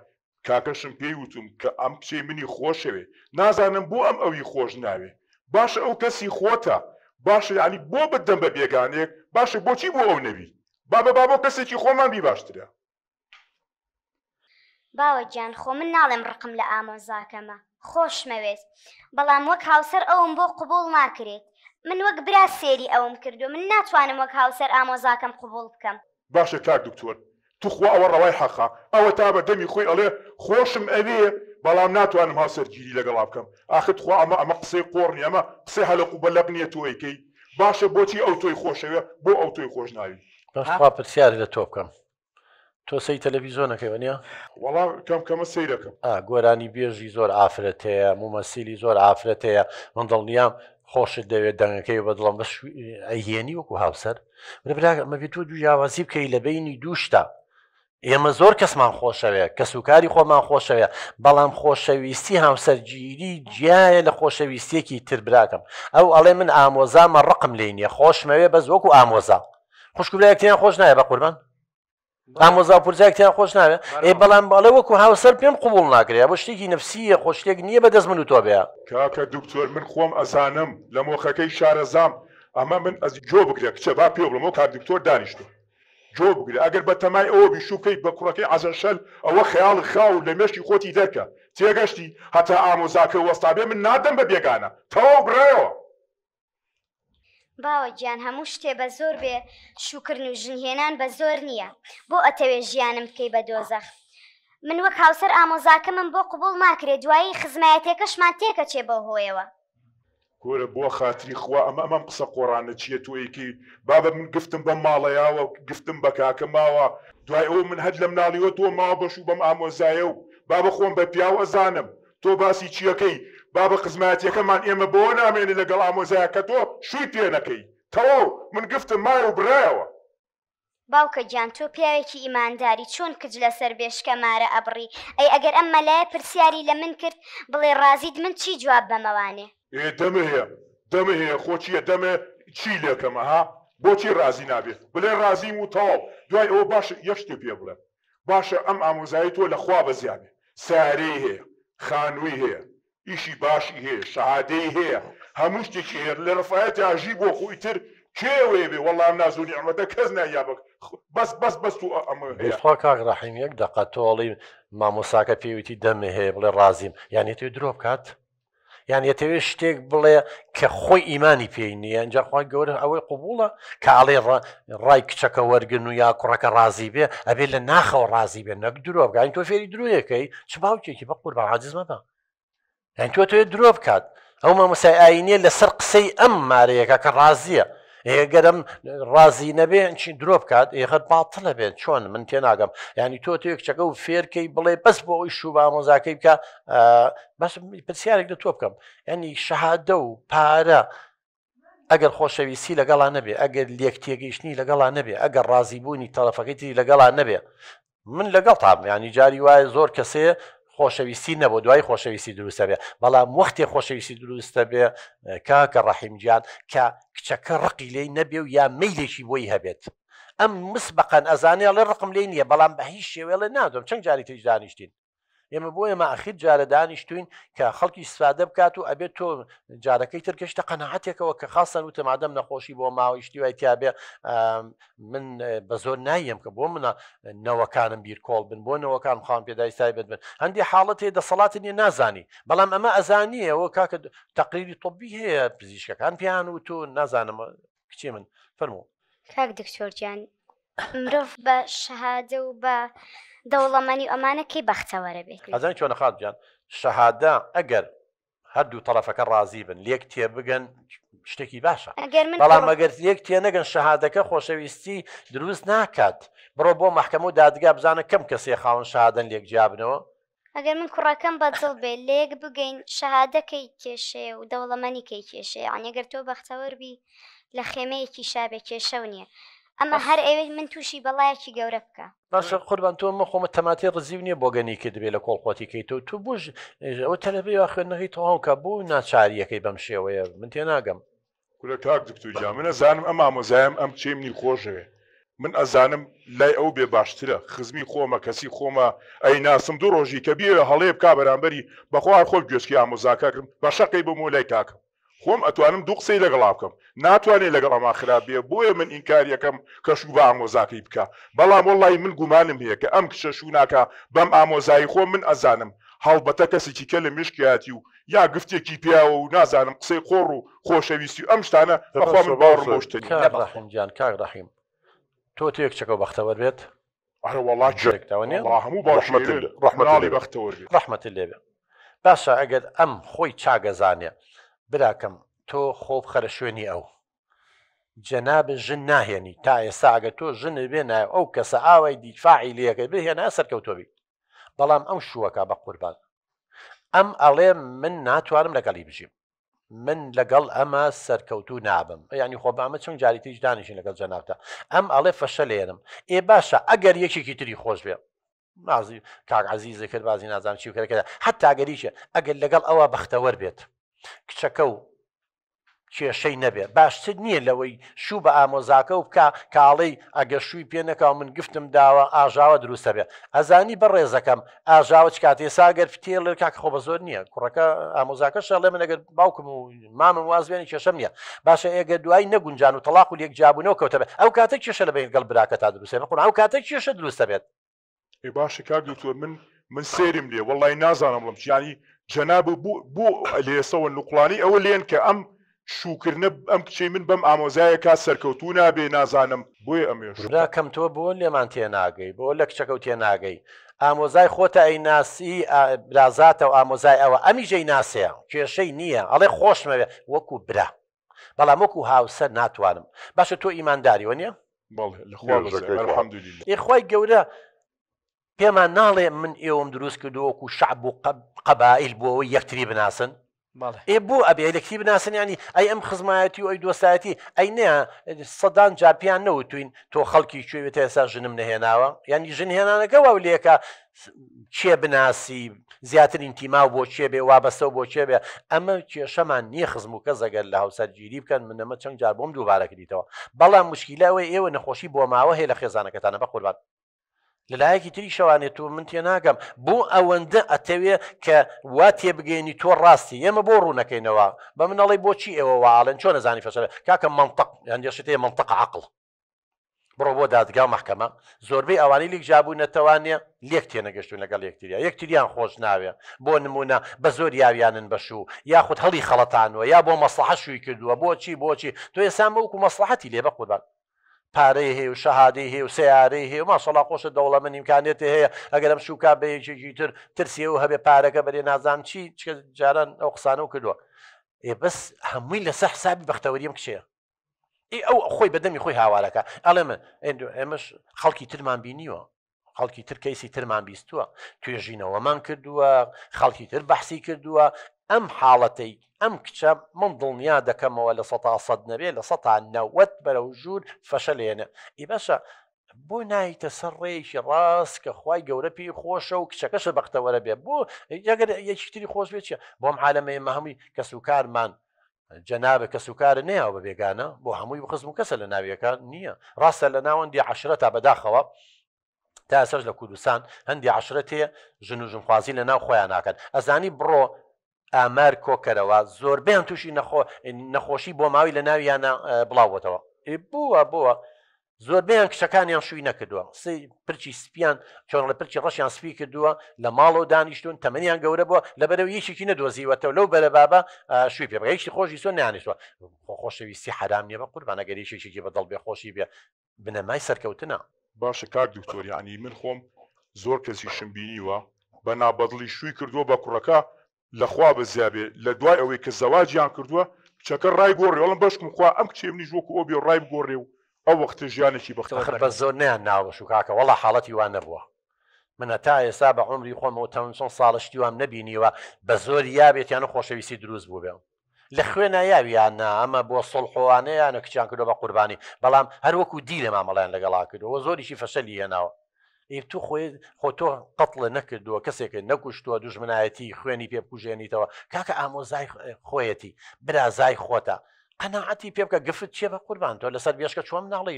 کاکەشم پێی وتم کە ئەم کچەی منی خۆشەوێ نازانم بۆ ئەم ئەوی خۆش ناوێ. باشە ئەو کەسی خۆتە باشە یعنی بۆ بدەم بە بێگانێک باشە بۆچی بۆ ئەو نەبی؟ بابە کەسێکی خۆمان بی باشترە. باوەجان خۆ من ناڵێم ڕقم لە ئامۆزاکەمە خۆشمەوێت بەڵام وەک هاوسەر ئەوم بۆ قبول ناکرێت. من وەک برا سێری ئەوم کردو من ناتوانم وەک هاوسەر ئامۆزاکەم قبول بکەم. باشە کاک دکتۆر توخوا ئەوە ڕەوای حەقا ئەوە تا بە دەمی خۆی ئەڵێ خۆشم ئەوێ بەڵام ناتوانم هاوسەرگیری لەگەڵا بکەم. ئاخر خوا ئەمە قسەی قۆڕنی ئەمە قسەی هەلق و بەلەق نییە تۆیکەی. باشە بۆچی ئەو تۆی خۆشەوێ بۆ ئەو تۆی خۆش ناوی؟ باشخوا پرسیاری لە تۆ بکەم. تۆ سەی تەلەڤیزۆنەکەی وەنیە؟ وەڵام کەمە سەیرەکەم. گۆرانی بێژی زۆر ئافرەت هەیە مومەسیلی زۆر ئافرەت هەیە من دڵنیام خۆشت دەوێت دەنگەکەی بە دڵم بەش ئەیهێنی وەکو هاوسەر مەبێت تۆ دوو جیاوازی بکەی لە بینی دووشتا. ئێمە زۆر کەسمان خۆشەوێ کە سوکاری خۆمان خۆشەوێ بەڵام خۆشەویستی هاوسەرگیری جیایە لە خۆشەویستیەکی تر براکەم. ئەو ئەڵێ من ئامۆزامە ڕقم لێ نییە خۆشمەوێ بەس وەکو ئامۆزا خوشکبرایەکتیان خۆش نایە بە قوربان ئامۆزا پورجایەکتیان خۆش ناوێ بەڵام باڵێ وەکو هاوسەر پێم قبول ناکرێ بۆ شتێکی نفسیە خۆشتێک نییە بەدەست من و تۆ بێ. کاکە دکتۆر من خۆم ئەزانم لە مۆخەکەی شارەزام ئەمە من ئەس جۆ بگرێ کچە با پێ بڵم کار دکتۆر دانیشتو جۆ بگرێ ئەگەر بە تەمای ئەوە بیشوکەی بە کوڕەکەی عەزەشەل ئەوە خەیاڵ خاو لە مێشتی خۆتی دەرکە تێگەشتی هەتا ئامۆزاکە وەستابێ من نادەم بە بێگانە تەواو بڕێەوە. باوەجیان هەموو شتێ بە زۆر بێ شوکردن و ژنهێنان بە زۆر نییە بۆ ئەتەوێ ژیانم بکەی بە دۆزەخ. من وەک هاوسەر ئامۆزاکە من بۆ قبول ناکرێت دوایی خزمایەتێکەشمان تێکەچێ بە هۆیەوە. گۆرە بۆ خاتری خوا ئەمەم قسە قۆڕانە چییە تۆیکی بابە من گفتم بەم ماڵەیاوە گفتم بە کاکە ماوە دوای ئەو من هەد لە مناڵیوە تۆ ماوە بەش و بەم ئامۆزایە و بابە خۆم بە پیاو ئەزانم تۆ باسی چیەکەی بابە خزمەتیەکەمان ئێمە بۆ نامێنێ لەگەڵ ئامۆزایە کە تۆ شووی پێ نەکەی تەواو من گفتم مای و برایەوە. باوکە گیان تۆ پیاوێکی ئیمانداری چۆن کچ لەسەر بێشکە مارە ئەبڕی ئەی ئەگەر ئەم مەلایە پرسیاری لە من کرد بڵێ ڕازیت من چی جواب بەمەوانێ؟ دەمە هەیە خۆچیە دەمە چی لێکەمە ها بۆچی ڕازی نابێت بڵێ ڕازیم و تەواو دوای ئەوە باشە یەشتێ پێ بڵێ باشە ئەم ئامۆزایی تۆ لەخوا بەزیانێ سارەی هەیە خانووی هەیە ئیشی باشی هەیە شەهادەی هەیە هەموو شتێکی هەیە لە ڕفایەتی ئاژی بۆ خۆی تر کێوێ بێ وەڵام نازوونی ئەمەدە کەس نایابک بەس تو ئەمە هەیە کاک ڕەحیم یەک دەقە تۆڵی مامۆساکە پێویستی دەمە هەیە بڵێ ڕازیم یعنی تۆ درۆ بکات یان یەتەوێت شتێک بڵێ کە خۆی ئیمانی پێی نییە ئەجا خۆی گەورە ئەوەی قوبوڵە کە ئاڵێ ڕای کچەکە وەرگن و یا کوڕەکە ڕازی بێ ئەبێت لە ناخەوە ڕازی بێ نەک درۆ بگەین تۆ فێری درۆیەکەی چ باوکێکی بە قوربان عاجز مەبە یان تۆ توێت درۆ بکات ئەو مامۆستای ئاینیە لەسەر قسەی ئەم مارەیەکە کە ڕازیە ئێگەرم ڕازی نەبێ چی درۆ بکات ئێخەت باتڵە بێت چۆن من تێناگەم ینی تۆ یەکچەکە و فێرکەی بڵێ بەس بۆ ئەوی شوو بە ئامۆزاکەی بکە بەس پرسیارێک لە تۆ بکەم ینی شەهادە و پارە ئەگەر خۆشەویستی لەگەڵا نەبێ ئەگەر لێک تێگەیشتنی لەگەڵا نەبێ ئەگەر ڕازیبوونی تەڵەفەکەی تری لەگەڵا نەبێ من لەگەڵ تام ینی جاری وایە زۆر کەسێ خۆشەویستی نەبوو دوای خۆشەویستی دروستە بێ بەڵام وەختێ خۆشەویستی دروستە بێ کاکە ڕەحیمجان کە کچەکە ڕقی لێی نەبێ و یا مەیلێکی بۆی هەبێت ئەم مسبقەن ئەزانێ لێ ڕقم لێ نییە بەڵام بە هیچ شێوێڵێ نادۆم چەند جاری تریش دانیشتین ئێمە بۆ ئێمە ئەخیر جارە دانیشتوین کە خەڵکی سفادە بکات و ئەبێت تۆ جارەکەی ترکەشتە قەنەعەتێکەوە کە خاستن وتە مادەم نەخۆشی بۆ ماوەیشتی وای تیاابێ من بە زۆر نایم کە بۆ منە نەوەکانم بیر کۆڵ بن بۆ نەوەکان خان پێدای تایبەت بن هەندی حاڵەت هەیە دەسەڵاتی نیە نازانی بەڵام ئەمە ئەزانیەوە کاکە تەقریری تۆبی هەیە پزیشکەکان پیان و تو نازانم کچێ من فەرموو کاک دکتۆرجان مرۆڤ بە شەهادە و بە دەوڵەمەنی ئەمانەکەی بەختەوەرە بێت ئەزانی چۆنە خاتجان شەهادە ئەگەر هەردوو تەڵەفەکە ڕازی بن لێک تێ بگەن شتێکی باشە بەڵام ئەگەر یەک تێ نەگەن شەهادەکە خۆشەویستی دروست ناکات بڕۆ بۆ مەحکەمە و دادگا بزانە کەم کەسێ خاوەن شەهادەن لێک جیابنەوە ئەگەر من کوڕەکەم بەدڵ بێ لێک بگەین شەهادەکەی کێشەیە و دەوڵەمەنیکەی کێشەیە ئەگەر تۆ بەختەوەربی لە خێمەیەکی شابێ کێشەو نییە ئەمە هەر ئەوێ من تووشی بەڵایەکی گەورە بکە باشە قوربان تۆ مە خۆمە تەماتی ڕزیو نییە بۆ گەنیکە دەبێت لە کۆڵخۆتیکەی تۆ تو بوش ئەوە تەلەبێ یا خوێندنەکەی تەواوکە بۆ ناچاریەکەی بەم شێوەیە من تێ ناگەم کورە کاک دکتۆرجا من ئەزانم ئەم ئامۆزایم ئەم کچێ منی خۆشەوێ من ئەزانم لای ئەو بێ باشترە خزمی خۆمە کەسی خۆمە ئەی ناسم دوو ڕۆژی کە بێ هەڵێ بک بەرامبەری بەخوا خۆل گوێشکی ئامۆزاکەکەم بە شەقی بۆ لای کاکەم خۆم ئەتوانم دوو قسەی لەگەڵا بکەم ناتوانێت لەگەڵ ئەما خراپ بێ بۆیە من ئینکار یەکەم کەشوو بە ئامۆزاکەی بکە بەڵام وەڵی من گومانم هەیە کە ئەم کشە شوو ناکە بەم ئامۆزایی خۆم من ئەزانم هەڵبەتە کەسێکی کە لە مشکیاتی و یا گفتێکی پیاوە و نازانم قسەی خۆڕ و خۆشەویستی و ئەم شتانە بەخوا من باوەڕم بۆشتنی ڕەحیمجان کاک ڕەحیم تۆ یەکچەکە بەختەوەر بێت ئەرە وەڵات هەموو باشڕحمەتی بەختەوەر بێت ڕەحمەتی لێ بێ باشە ئەگەر ئەم خۆی چاگەزانێ براکەم تۆ خۆب خەرە شوێنی ئەو جەناب ژن ناهێنی تا ئێستا ئەگە تۆ ژنت بێنە ئەو کەسە ئاوای دیفاعی لەکە بهێنا سەرکەوتۆبی بەڵام ئەم شووەکە بە قوربان ئەم ئەڵێ من ناتوانم لەگەڵی بژیم من لەگەڵ ئەمە سەرکەوتو نابم ینی خۆ بامە چەند جاری تریش دانیشین لەگەڵ جەنابتە ئەم ئەڵێ فەشە لێنم ئێ باشە ئەگەر یەکێکی تری خۆش بێ مازی کاک عەزیزە کرد بازی نازانم چی بکەکەدا حتا ئەگەریشە ئەگەر لەگەڵ ئەوە بەختەوەر بێت کچەکە و کێشەی نەبێ باشتر نییە لەوەی شوو بە ئامۆزاکە و بکە کاڵەی ئەگەر شووی پێ نەکاو من گفتم داوە ئاژاوە دروستە بێ ئەزانی بە ڕێزەکەم ئاژاوە چ کاتێساگەر فتێڵ کاکە خۆ بە زۆر نییە کوڕەکە ئامۆزاکە شەڵێ من ئەگەر باوکم و مامم وازوێنی کێشەم نییە باشە ئێگە دوایی نەگونجان و تەلاق و لێک جابوونەوە کەوتە بێت ئەو کاتە کێشە لە بین گەڵ براکە تا دروستە بخۆن ئەو کاتە کێشە دروستە بێت ێ باشە کاک دکتۆر من سێرم لێ وەڵی نازانم بڵم ینی جەناب بۆ لێسەوە نوقڵانی ئەوە لێن کە ئەم شوکردنە ئەم کچەی من بەم ئامۆزایەکە سەرکەوتو نابێ نازانم بۆیە ئەمێشراکەم تۆ بۆ لێمان تێ ناگەی بۆ لە کچەکە تێ ناگەی ئامۆزای خۆتە ئەی ناسی برازاتە و ئامۆزای ئەوە ئەمی ژەی ناسەیە کێشەی نییە ئەڵێ خۆشمەوێ وەکو برا بەڵام وەکو هاوسەر ناتوانم باشە تۆ ئیمانداریوە نییە خۆی گەورە پێمان ناڵێ من ئێوەم دروست کردووەکو شعب و قەبائیل بۆەوەی یەکتری بناسن ئێ بۆ ئەبێ یەکتری بناسن ینی ئەی ئەم خزمایەتی و ئەی دۆستایەتی ئەی نەیە سەدان جاپیان نەوتوین تۆ خەڵکی کوێوێتە ئێستا ژنم نەهێناوە ینی ژن هێنانەکە واو لێکە چێ بناسی زیاترین تیما بۆ چێ بێ وابەستە بۆ چێ بێ ئەمە کێشەمان نییە خزم و کەس ئەگەر لە هاوسەرگیری بکەن منەمە چەند جار بۆم دووبارە کردیتەوە بەڵام مشکیلەوەی ئێوە نەخۆشی بۆ ماوە هەیە لە خێزانەکەتانە بە قوربان لەلایەکی تری شەوانێت و من تێ ناگەم بۆ ئەوەندە ئەتەوێ کە وا تێبگەینی تۆ ڕاستی ئێمە بۆ ڕوونەکەینەوە بە منەڵی بۆچی ئێوە واڵێن چۆن نەزانی فەشە کاکە منطق یان دێشتەیە منطق عقل بڕۆ بۆ دادگا و محکەمە زۆربەی ئەوانەی لێک جابوونەتەوانێ لێک تێنەگەشتون لەگەڵ یەکتریا یەکتریان خۆش ناوێ بۆ نمونە بە زۆر یاویانن بەشوو یاخود هەڵی خەڵەتانوە یا بۆ مەسلحە شووی کردووە بۆچی تۆ ێستا وەکو مەسلحەتی لێ بە قوربان پارەی هەیە و شەهادەی هەیە و سیارەی هەیە و ماشەڵڵا خۆشە دەوڵەمەند ئیمکانێتی هەیە ئەگەرم شوکا بە یەکێکی تر ترسیە و هەبێ پارەکە بەرێ نازانم چی جاران ئەو قسانە و کردووە بەس هەمووی لەسەر حسابی بەختەوەریم کشەیە ئەو خۆی بەدەمی خۆی هاوارەکە ئەڵێ من ئێمەش خەڵکی ترمان بینیوە خەڵکی تر کەیسی ترمان بیستووە توێژینەوەمان کردووە خەڵکی تر بەحسی کردووە ئەم حاڵەتەی ئەم کچە من دڵنیا دەکەمەوە لە 100 نەبێ لە 90 بەرەو ژوور فەشە لێنە ئی بەشە بۆ نایتە سەر ڕێیشی ڕاست کە خوای گەورە پێی خۆشە و کچەکەشە بەختەوەرە بێ بۆ یەگەر یەکتری خۆش بێت چیە بۆم عالەمەیە مە هەمووی کەسوکارمان جەنابە کەسوکارە نەیەوە بە بێگانە بۆ هەمووی بخزم و کەسە لە ناویەکان نییە ڕاستە لە ناوەندی عشرە تا بەداخەوە تا سەرش لە کوردستان هەندی عشرەت هەیە ژن و ژنخوازی لە ناو خۆیان ناکەن ئەزانی بڕۆ ئامار کۆکەرەوە زۆربیان تووشی نەخۆشی بۆ ماوی لە ناویانە بڵاوەتەوە بووە زۆربیان کشەکانیان شووی نەکردووە سی پرچی سپیان چۆن لە پرچی ڕەشیان سپی کردووە لە ماڵەوە دانیشتون تەمەنیان گەورە بووە لەبەرەوە یەکێکی نەدۆزیوەتەوە لەو بەرە بابە شووی پێ بەیەکی خۆشی سۆ نیانیشتوە خۆشەویستی حرام نیە بە قوربانە گەریشێکی بەدڵ بێ خۆشی بێ بنەمای سەرکەوتنە باشە کار دکتۆر یعنی من خۆم زۆر کەسی شم بینیوە بە نابەدڵی شووی کردووە بە کوڕەکە لەخوا بەزیابێ لە دوای ئەوەی کە زەواجیان کردووە کچەکە ڕای گۆڕێ وەڵام بەشکم خوا ئەم کچێمنیش وەکو ئەو بێ ڕای بگۆڕێ و ئەو وەختە ژیانێکی بەختەوەر بە زۆر نیان ناوە شوکاکە وەڵا حاڵەتی وان نەبووە منە تا ئێستا بە عمری خۆمەوە چەند ساڵشتی وام نەبینیوە بە زۆر یابێتیان و خۆشەویستی دروست بوو بێ لە خوێنە یاویانە ئەمە بۆ سڵحوانەیانە کچیان کردو بە قوربانی بەڵام هەروەکو دی لە مامەڵیان لەگەڵا کردەوە زۆریشی فەشەلی هێناوە تو خۆ تۆ قەتڵە نەکردووە کەسێک نەکوشتووە دوژمنایەتی خوێنی پێ بکوژێنیتەوە کاکە ئامۆزای خۆیەتی برازای خۆتە قەناعەتی پێ بکە گفت چێ بە قوربان تۆ لەسەر بێشکە چۆم ناڵی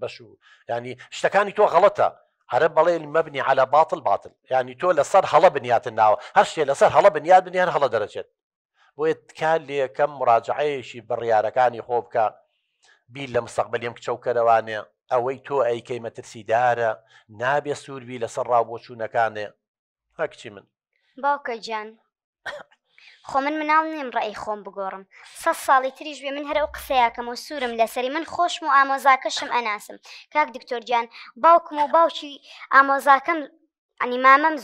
بەش و ینی شتەکانی تۆ غەڵەتە هەرە بەڵێ مەبنی على باطل ینی تۆ لەسەر هەڵە بنیاتن ناوە هەر شتێ لەسەر هەڵە بنیان هەڵە دەرەچێت بۆیە کار لێ یەکەم مراجعەیەشی بڕیارەکانی خۆ بکە بیر لە مستەقبەلیم کچە و کەرەوانێ ئەوەی تۆ ئەیکەی مەترسیدارە نابێ سووربی لەسەر ڕاوبۆچوونەکانێ هەکچی من باوکە گیان خۆ من مناڵ نیم ڕێی خۆم بگۆڕم 100 ساڵی تریش بێ من هەر ئەو قسەیەکەم و سوورم لەسەری من خۆشم و ئامۆزاکەشم ئەناسم کاک دکتۆر گیان باوکم و باوکی ئامۆزاکەم ئەنی مامەم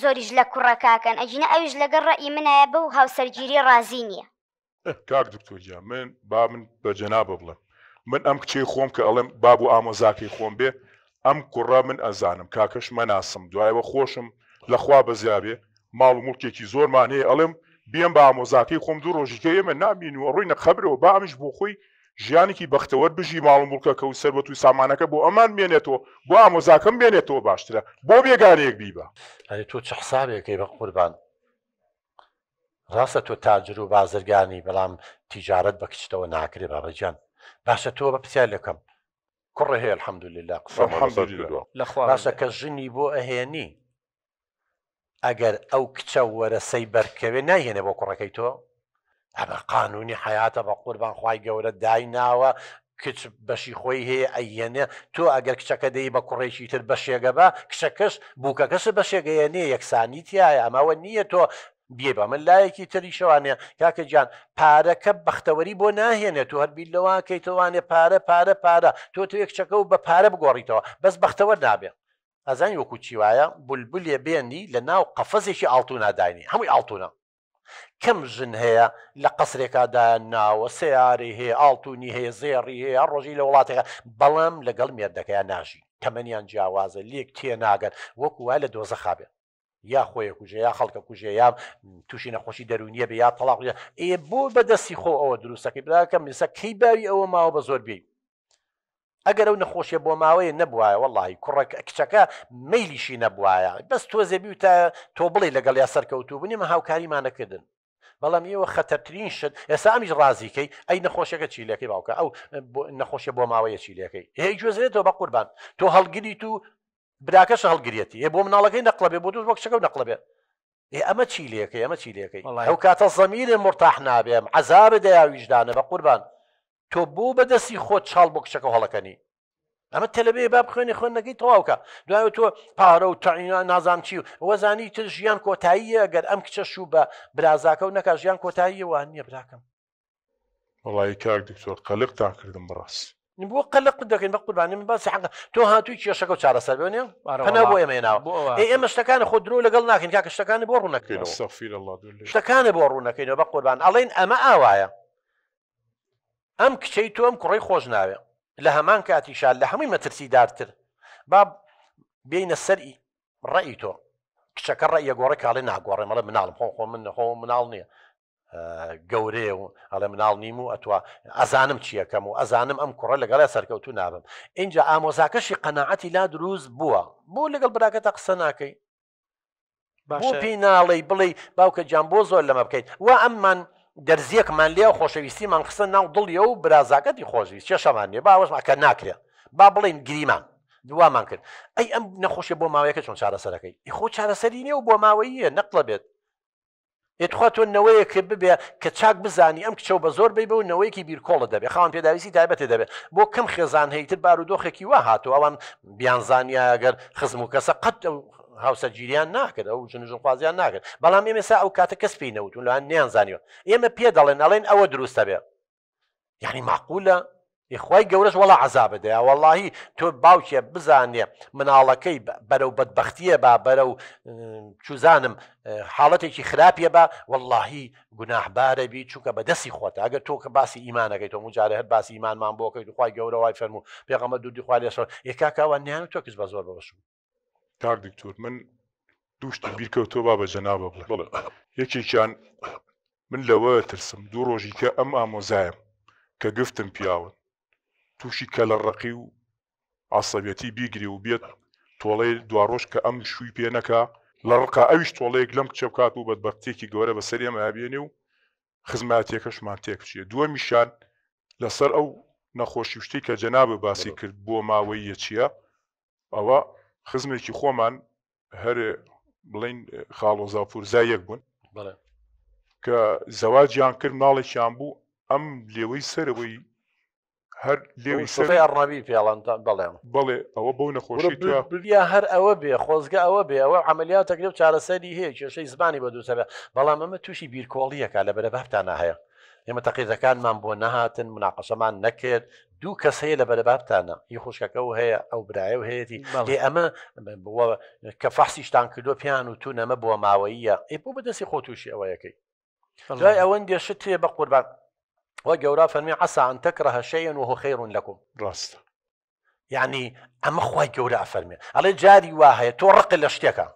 زۆریش لە کوڕەکاکەن ئەجینە ئەویش لەگەڵ ڕێی منایە بە و هاوسەرگیری ڕازی نییە کاک دکتۆر گیان من بە جەنابە بڵێم من ئەم کچەی خۆم کە ئەڵێم باب و ئامۆزاکەی خۆم بێ ئەم کوڕە من ئەزانم کاکەش مەناسم دوایەوە خۆشم لەخوا بەزیابێ ماڵ و مڵکێکی زۆرمان هەیە ئەڵێم بێم بە ئامۆزاکەی خۆم دوو ڕۆژیکە ئێمە نامینوە ڕووی نەخەبرەوە با ئەمیش بۆ خۆی ژیانێکی بەختەوەر بژی ماڵ و مڵکەکە و سەربەت و سامانەکە بۆ ئەمان بێنێتەوە بۆ ئامۆزاکەم بێنێتەوە باشترە بۆ بێگانەیەک بیبە تۆ چه حسابێکەکەی بە قوربان ڕاستە تۆ تاجر و بازرگانی بەڵام تیجارەت بە کچتەوە ناکرێ بابەجان باشە تۆ بە پرسیار لەکەم کوڕە هەیە الحەمدولله باشە کە ژنی بۆ ئەهێنی ئەگەر ئەو کچە وەرەسەی بەرکەوێ نایهێنێ بۆ کوڕەکەی تۆ ئەمە قانونی حیاتە بە قوربان خوای گەورە دایناوە کچ بەشی خۆی هەیە ئەیهێنێ تۆ ئەگەر کچەکە دەی بە کوڕێکی تر بەشێگە بە کچەکەش بووکەکەش بەشێگەیەنێ یەکسانی تایە ئەماوە نییە تۆ بێ بە من لایەکی تری شەوانێ کاکە گیان پارەکە بەختەوەری بۆ ناهێنێت تو هەربیل لەواکەیتوانێ پارە تۆ یەکچەکە و بە پارە بگۆڕیتەوە بەس بەختەوە نابێ ئەزانی وەکو چی وایە بولبولێ بێنی لە ناو قەفەزێکی ئاڵتوناداینی هەمووی ئاڵتونە کەم ژن هەیە لە قەسرێکادایان ناوە سیاری هەیە ئاڵتونی هەیە زێڕی هەیە هەر ڕۆژی لە وڵاتێکە بەڵام لەگەڵ مێردەکەیان ناژی تەمەنیان جیاوازە لێک تێ ناگەن وەکو وای لە دۆزەخابێ یا خۆیە کوژێ یا خەڵکە کوژێ یا تووشی نەخۆشی دەرونیە بێ یا تەلاق بۆ بەدەستی خۆ ئەوە دروستەکەی براکە میسە کەی باوی ئەوە ماوە بە زۆر بێ ئەگەر ئەو نەخۆشیە بۆ ماوەیە نەبوایە وەڵی کوڕە کچەکە مەیلیشی نەبوایە بەس تۆزێ بی تا تۆ بڵێ لەگەڵ یا سەرکەوتوو بنیمە هاوکاریمانەکردن بەڵام ئێوە خەتەرترین شت ئێستا ئەمیش ڕازیکەی ئەی نەخۆشیەکە چیلەکەی باوکە ئەو نەخۆشیە بۆ ماوەیە چیلەکەی هەیە گوێزرێتەوە بە قوربان تۆ هەڵگریت و براکەش هەڵگرێتی بۆ مناڵەکەی نەقلەبێ بۆ دوو وەکشەکە و نەقلەبێ ئەمە چیلەکەی ئەو کاتە زەمیرە مرتاح نابێم عەزابە دەیاویژدانە بە قوربان تۆ بۆ بەدەستی خۆت چاڵ بۆ کچەکە هەڵەکەنی ئەمە تەلەبێ با بخوێنی خوێندنەکەی تەواوکە دوای تۆ پارە و تەعینا نازام چی و وەزانی تر ژیان کۆتاییە ئەگەر ئەم کچە شوو بە برازاکە و نەکا ژیان کۆتاییە وان نییە براکەم وڵی کاک دکتۆر قەلقتان کردم بەڕاست بۆ قەلق دەکەین بە قوربانی من باسی حەق تۆ هاتووی کێشەکە و چارەسەر بێنێ پەنا بۆ ئێمە هێناوە ئێمە شتەکانی خۆ درۆ لەگەڵ ناکەین کاکە شتەکانی بۆ ڕوونەکەینەوە سەفیر الله دوێ شتەکانی بۆ ڕوونەکەینەوە بە قوربان ئەڵێن ئەمە ئاوایە ئەم کچەی تۆ ئەم کوڕی خۆش ناوێ لە هەمان کاتیشان لە هەمووی مەترسیدارتر با بینە سەری ڕێی تۆ کچەکە ڕێیە گۆڕی کاڵێ ناگۆڕێ مەڵە مناڵم خۆ من خۆ مناڵ نییە گەورەیە و ئەڵێ مناڵ نیم و ئەتوە ئەزانم چیەکەم و ئەزانم ئەم کوڕە لەگەڵە سەرکەوتو نابم اینجا ئامۆزاکەشی قەناعەتی لا دروست بووە بۆ لەگەڵ براکەتە قسە ناکەی بۆ پێی ناڵێی بڵێ باوکە گیان بۆ زۆر لەمە بکەیت وا ئەممان دەرزیەکمان لێ و خۆشەویستیمان قسە ناو دڵیە و برازاکەتی خۆشویست چێشەمان نیە باوەشماکە ناکرێت با بڵێن گریمان دوامان کرد ئەی ئەم نەخۆشیە بۆ ماوەیەکە چۆن چارەسەرەکەی خۆ چارەسەری نیە و بۆ ماوەیە نەقڵە بێت ێتخوا تۆ نەوەیەکە ببێ کە چاک بزانی ئەم کچە بە زۆر بی بە و نەوەیەکی بیرکۆڵە دەبێت خاوەن پێداویستی تایبەتێ دەبێت بۆ کەم خێزان هەیتر بارودۆخێکی وا هاتووە ئەوان بیانزانیا ئەگەر خزم و کەسە قەت هاوسەرگیریان ناکرد ئەو ژنخوازیان ناکرد بەڵام ئێمەسا ئەو کاتە کەس پێی نەوتون لەوان نیانزانیوە ئێمە پێ دەڵێن ئەڵێن ئەوە دروستە بێ یعنی معقولە یخوای گەورەش وەڵا عەزابە دەیە وەڵاهی تۆ باوکێ بزانێ مناڵەکەی بەرەو بەدبەختیە با بەرەو چوزانم حاڵەتێکی خراپیە بە وەڵاهی گوناحبارە بی چووکە بەدەستی خۆتە ئەگەر تۆ کە باسی ئیمانەکەی تۆ جارە هەر باسی ئیمانمان بۆکەیت خوای گەورە وای فەرموو پێغەمبەر دوودی خوا لێسەر یەکاکاوانیان و تۆ کەس بە زۆر بەوەشو کاک دکتۆر من دووشتی بیرکەوتۆ با بە جەنابە بڵێ یەکێکیان من لەوە ترسم دوو ڕۆژی کە ئەم ئامۆزایم کە گفتم پیاون تووشی کە لە ڕقی و عسەبەتی بیگری و بێت تۆڵەی دواڕۆژ کە ئەم شووی پێ نەکا لە ڕقا ئەویش تۆڵەیەک لەم کچە بکات و بەدبەختێکی گەورە بەسەر ئێمە ئابێنێ و خزمەتێکەشمان تێک بچێ دووەمیشان لەسەر ئەو نەخۆشی شتەی کە جەنابە باسی کرد بۆ ماوەیە چییە ئەوە خزمێکی خۆمان هەر بڵین خاڵۆزا پورزایەک بوون کە زەواجیان کرد ماڵێکیان بوو ئەم لێوەی سەرەوەی هەر لێوی سەفەی ئەڕەبی پێڵان بەڵێم بەڵێ ئەوە بۆ نەخۆشی یا هەر ئەوە بێ خۆزگە ئەوە بێ ئەوە عملیاتەکە و چارەسەری هەیە کێشەی زمانی بە دووسە بێ بەڵام ئەمە تووشی بیرکۆڵیەکە لە بەرە بابتانە هەیە ئێمە تەقیزەکانمان بۆ نەهاتن مناقەشەمان نەکرد دوو کەس هەیە لە بەرە بابتانە هی خوشکەکە و هەیە ئەو برایە و هەیەی لێ ئەمە کە فەحسیشتان کردو پیان و تون ئەمە بۆ ماوەیە ئێ بۆ بەدەستی خۆ تووشی ئەوەیەکەی دوای ئەوەن دێشت تێ بە قوربان وەگەورە فەرمی عەسى أن تكره شيئا وهو خير لكم ڕاستە یعنی ئەمە خوای گەورە ئەفەرمێ ئەڵێ جاری وا هەیە تۆ ڕق لە شتێکە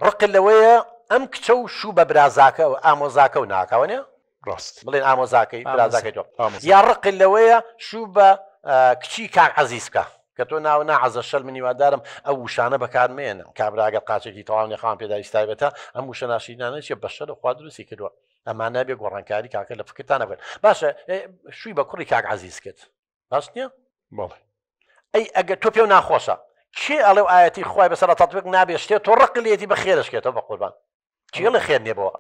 ڕق لەوەیە ئەم کچە و شوو بە برازاکە و ئامۆزاکە و ناکەوەنێ ڕاست بڵێن ئامۆزاکەی برازاکەی تۆ یا ڕق لەوەیە شوو بە کچی کاک عەزیزکە کە تۆ ناو ناعەزە شەل من هیوادارم ئەو وشانە بەکارمێنم کابراگە قاچێکی تەواو خاوەن پێداویستی تایبەتە ئەم وشە ناشرینانە چێ بە شەر خوا دروستی کردووە ئەمانە بێ گۆڕانکاری کاکە لە فکرتانە بێت باشە شووی بە کوڕی کاک عەزیز کرد باش نییە بەڵێ ئەی ئەگەر تۆ پێ و ناخۆشە کێ ئەڵێ و ئاەتی خوای بەسەر تەطبیق نابێ شتێ تۆ ڕقلێتی بە خێرشکێتەوە بە قوربان چێ لە خێر نیە بەوە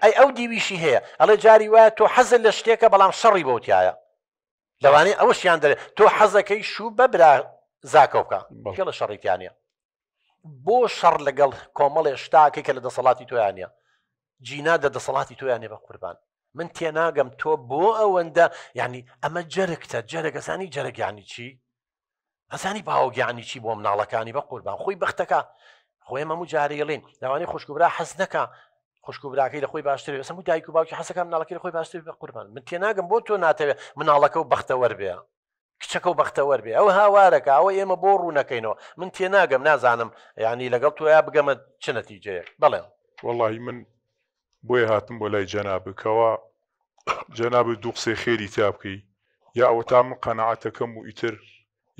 ئەی ئەو دیویشی هەیە ئەڵێ جاری وایە تۆ حەزت لە شتێکە بەڵام شەڕی بەوتیایە لەوانەیە ئەوەشیان دەرێت تۆ حەزەکەی شوو بە برا زاکە بکە کێ لە شەڕیتیانە بۆ شەڕ لەگەڵ کۆمەڵێ شتاکێکە لە دەسەڵاتی تۆیانە جینا دەسەڵاتی تۆیانێ بە قوربان من تێناگەم تۆ بۆ ئەوەندە یعنی ئەمە جەرگتە جەرەگەزانی جەرەگیانی چی ئەزانی باوەگیانی چی بۆ مناڵەکانی بە قوربان خۆی بەختەکە خۆی هەموو جارێڵین لەوانەیە خوشکوبرا حەز نەکە خوشکوبراکەی لە خۆی باشتر بێ سەموو دایک و باوکی حەزەکە مناڵەکەی لە خۆی باشتر بە قوربان من تێناگەم بۆ تۆ ناتەوێت مناڵەکە و بەختەوەر بێ کچەکە و بەختەوەر بێ ئەو هاوارەکە ئەوە ئێمە بۆ ڕوونەکەینەوە من تێناگەم نازانم ینی لەگەڵ تۆیا بگەمە چ نەتیجەیەک بەڵێ وەڵاهی من بۆیە هاتم بۆ لای جەنابکەوە جەناب دوو قسەی خێری تا بکەی یا ئەوە تا من قەنەعەتەکەم و ئیتر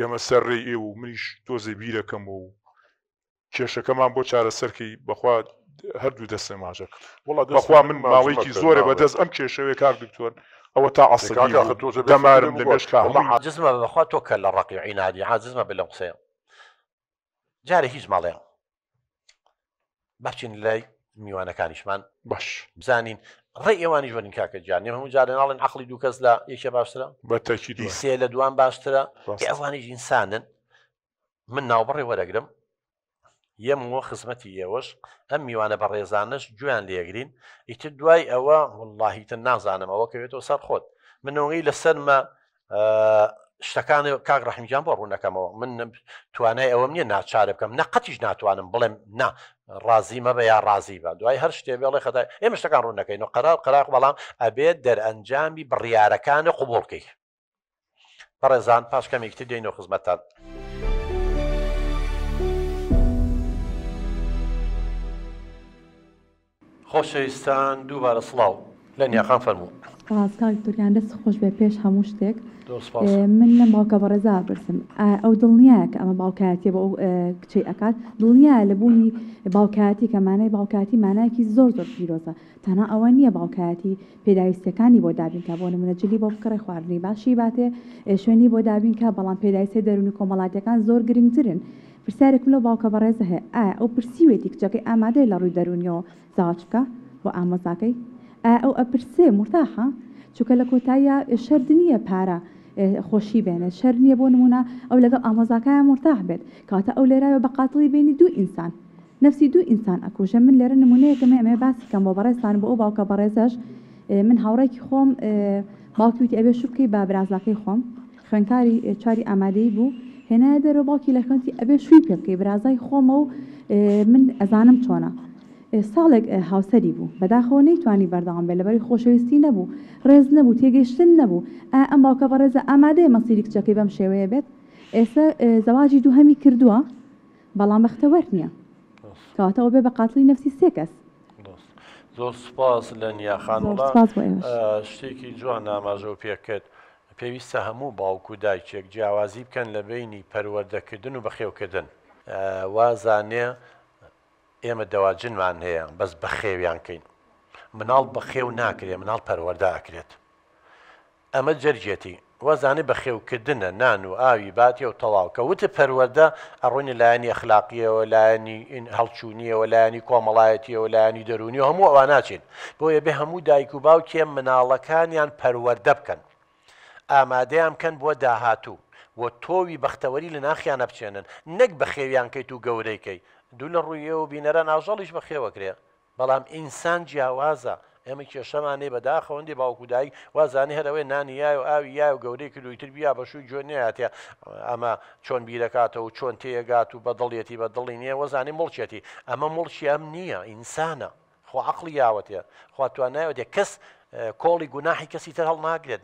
یەمە سەرڕێی ئێ و منیش تۆزێ بیرەکەم و کێشەکەمان بۆ چارەسەرکەی بەخوا هەردوو دەستێ ماژەکە بەخوا من ماوەیەکی زۆرە بەدەست ئەم کێشەوەی کار دکتۆر ئەوە تا عەسەبی دەمارم لە مێشکا حاجزمە بەخوا تۆ کە لە ڕقی عینادی حاجزمە بە لەم قسەیە جارێ هیچ ماڵەیە بچین لای میوانەکانیشمان باش بزانین ڕێی ئێوانی ژۆنی کاکە جان هەموو جارە ناڵێن عەقڵی دوو کەس لە یەکێ باشترە بەتەکید سێ لە دوان باشترە ئەوانیش ئینسانن من ناوبڕێ وەرەگرم یەمەوە خزمەتی ئێوەش ئەم میوانە بە ڕێزانش گویان لێگرین ئیتر دوای ئەوە وڵڵاهیتر نازانم ئەوە کەوێتەوە سەر خۆت منەوەی لەسەرمە شتەکانی کاک ڕەحیمجان بۆ ڕوونەکەمەوە من توانای ئەوەم نییە ناچارە بکەم نەقەتیش ناتوانم بڵێم نا ڕازی مەبە یا ڕازی بە دوای هەر شتێ بێڵێ خەتای ئێمە شتەکان ڕوونەکەین و قەراق بەڵام ئەبێت دەرئەنجامی بڕیارەکانی قوبوڵکەی بەڕێزان پاش کەمێکتر دێنەوە خزمەتتان خۆشەویستان دووبارە سڵاو لە نیاخان فەرموو ڕاستکاک دوریان دەست خۆش بێ پێش هەموو شتێک من لەم باوکە بەڕێزا پرسم ئەو دڵنیایە کە ئەمە باوکایەتی بە ئەو کچەی ئەکات دڵنیایە لە بوونی باوکایەتی کە مانای باوکاتی مانایەکی زۆر پیرۆزە تەنها ئەوە نییە باوکایەتی پێداویستەکانی بۆ دابینکە بۆ نمونە جلی بۆ بکڕی خواردنی باشی باتێ شوێنی بۆ دابینکە بەڵام پێداویستە دەرونی کۆمەڵاتیەکان زۆر گرنگترن پرسیارێکم لەو باوکە بەڕێزە هەیە ئایا ئەو پرسیوێتی کچەکەی ئامادەی لە ڕووی دەرونیەوە زاواج بکە بۆ ئامۆزاکەی ئەو ئەپرسێ مرتاحە چونکە لە کۆتاییە شەرد نییە پارە خۆشی بێنێت شەر نییە بۆ نمونە ئەو لەگەڵ ئامۆزاکایە مرتاح بێت کاتە ئەو لێرایە بە قاتڵی بینی دوو ئینسان نفسی دوو ئینسان ئەکوژە من لێرە نمونەیەکەمە ئەمێ باسی کەم بۆ بەڕێستان بۆ ئەو باوکە بەڕێزەش من هاوڕێکی خۆم باوکیوتی ئەبێ شوبکەی با برازاکەی خۆم خوێنکاری چاری ئامادەی بوو هێنایە دەرەوە باوکی لە خوێنتی ئەبێ شووی پێ بکەی برازای خۆمە و من ئەزانم چۆنە ساڵێک هاوسەری بوو بەداخەوە نەیتوانی بەردەوام بێت لەبەری خۆشەویستی نەبوو ڕێز نەبوو تێگەیشتن نەبوو ئەم باوکە بەڕێزە ئامادەیە مەسیری کچەکەی بەم شێوەیە بێت ئێستا زەواجی دوو هەمی کردووە بەڵام بەختەوەر نییە کەواتەوە بێ بە قاتڵی نەفسی سێ کەس زۆر سپاس لە نیاخانوڵا شتێکی جوان ئاماژە پێکرد پێویستە هەموو باوک و دایکێک جیاوازی بکەن لە بینی پەروەردەکردن و بەخێوکردن وازانێ ئێمە دەواجنمان هەیە بەس بە خێویان کەین مناڵ بە خێو ناکرێت مناڵ پەروەردە ئەکرێت ئەمە جەرجێتی وەزانێ بە خێوکردنە نان و ئاوی باتێ و تەواو کە وتە پەروەردە ئەڕۆینە لایەنی ئەخلاقیەوە لایەنی هەڵچوونیەوە لایەنی کۆمەڵایەتیەوە لایەنی دەرونی و هەموو ئەوە ناچێت بۆیە بێ هەموو دایک و باوکێ مناڵەکانیان پەروەردە بکەن ئامادەیان بکەن بۆ داهاتوو و تۆوی بەختەوەری لە ناخیانە بچێنن نەک بە خێویان کەیت و گەورەیکەی دوو لە ڕوویەوە بینەرە ناژەڵیش بە خێوەکرێ بەڵام ئینسان جیاوازە ئێمە کێشەمانێ بەداخەوەندی باوکو دایک وازانی هەرەوەی نانی یای و ئاوی یای و گەورەی کردویتر بیا بەشووی جوێنێتە ئەمە چۆن بیرەکاتەوە چۆن تێگات و بەدڵێتی بە دڵی نییە وەزانی مڵچێتی ئەمە مڵچی ئەم نییە ئینسانە خۆ عەقڵی یاوەتێ خوا توانایەوە کەس کۆڵی گوناحی کەسی تر هەڵ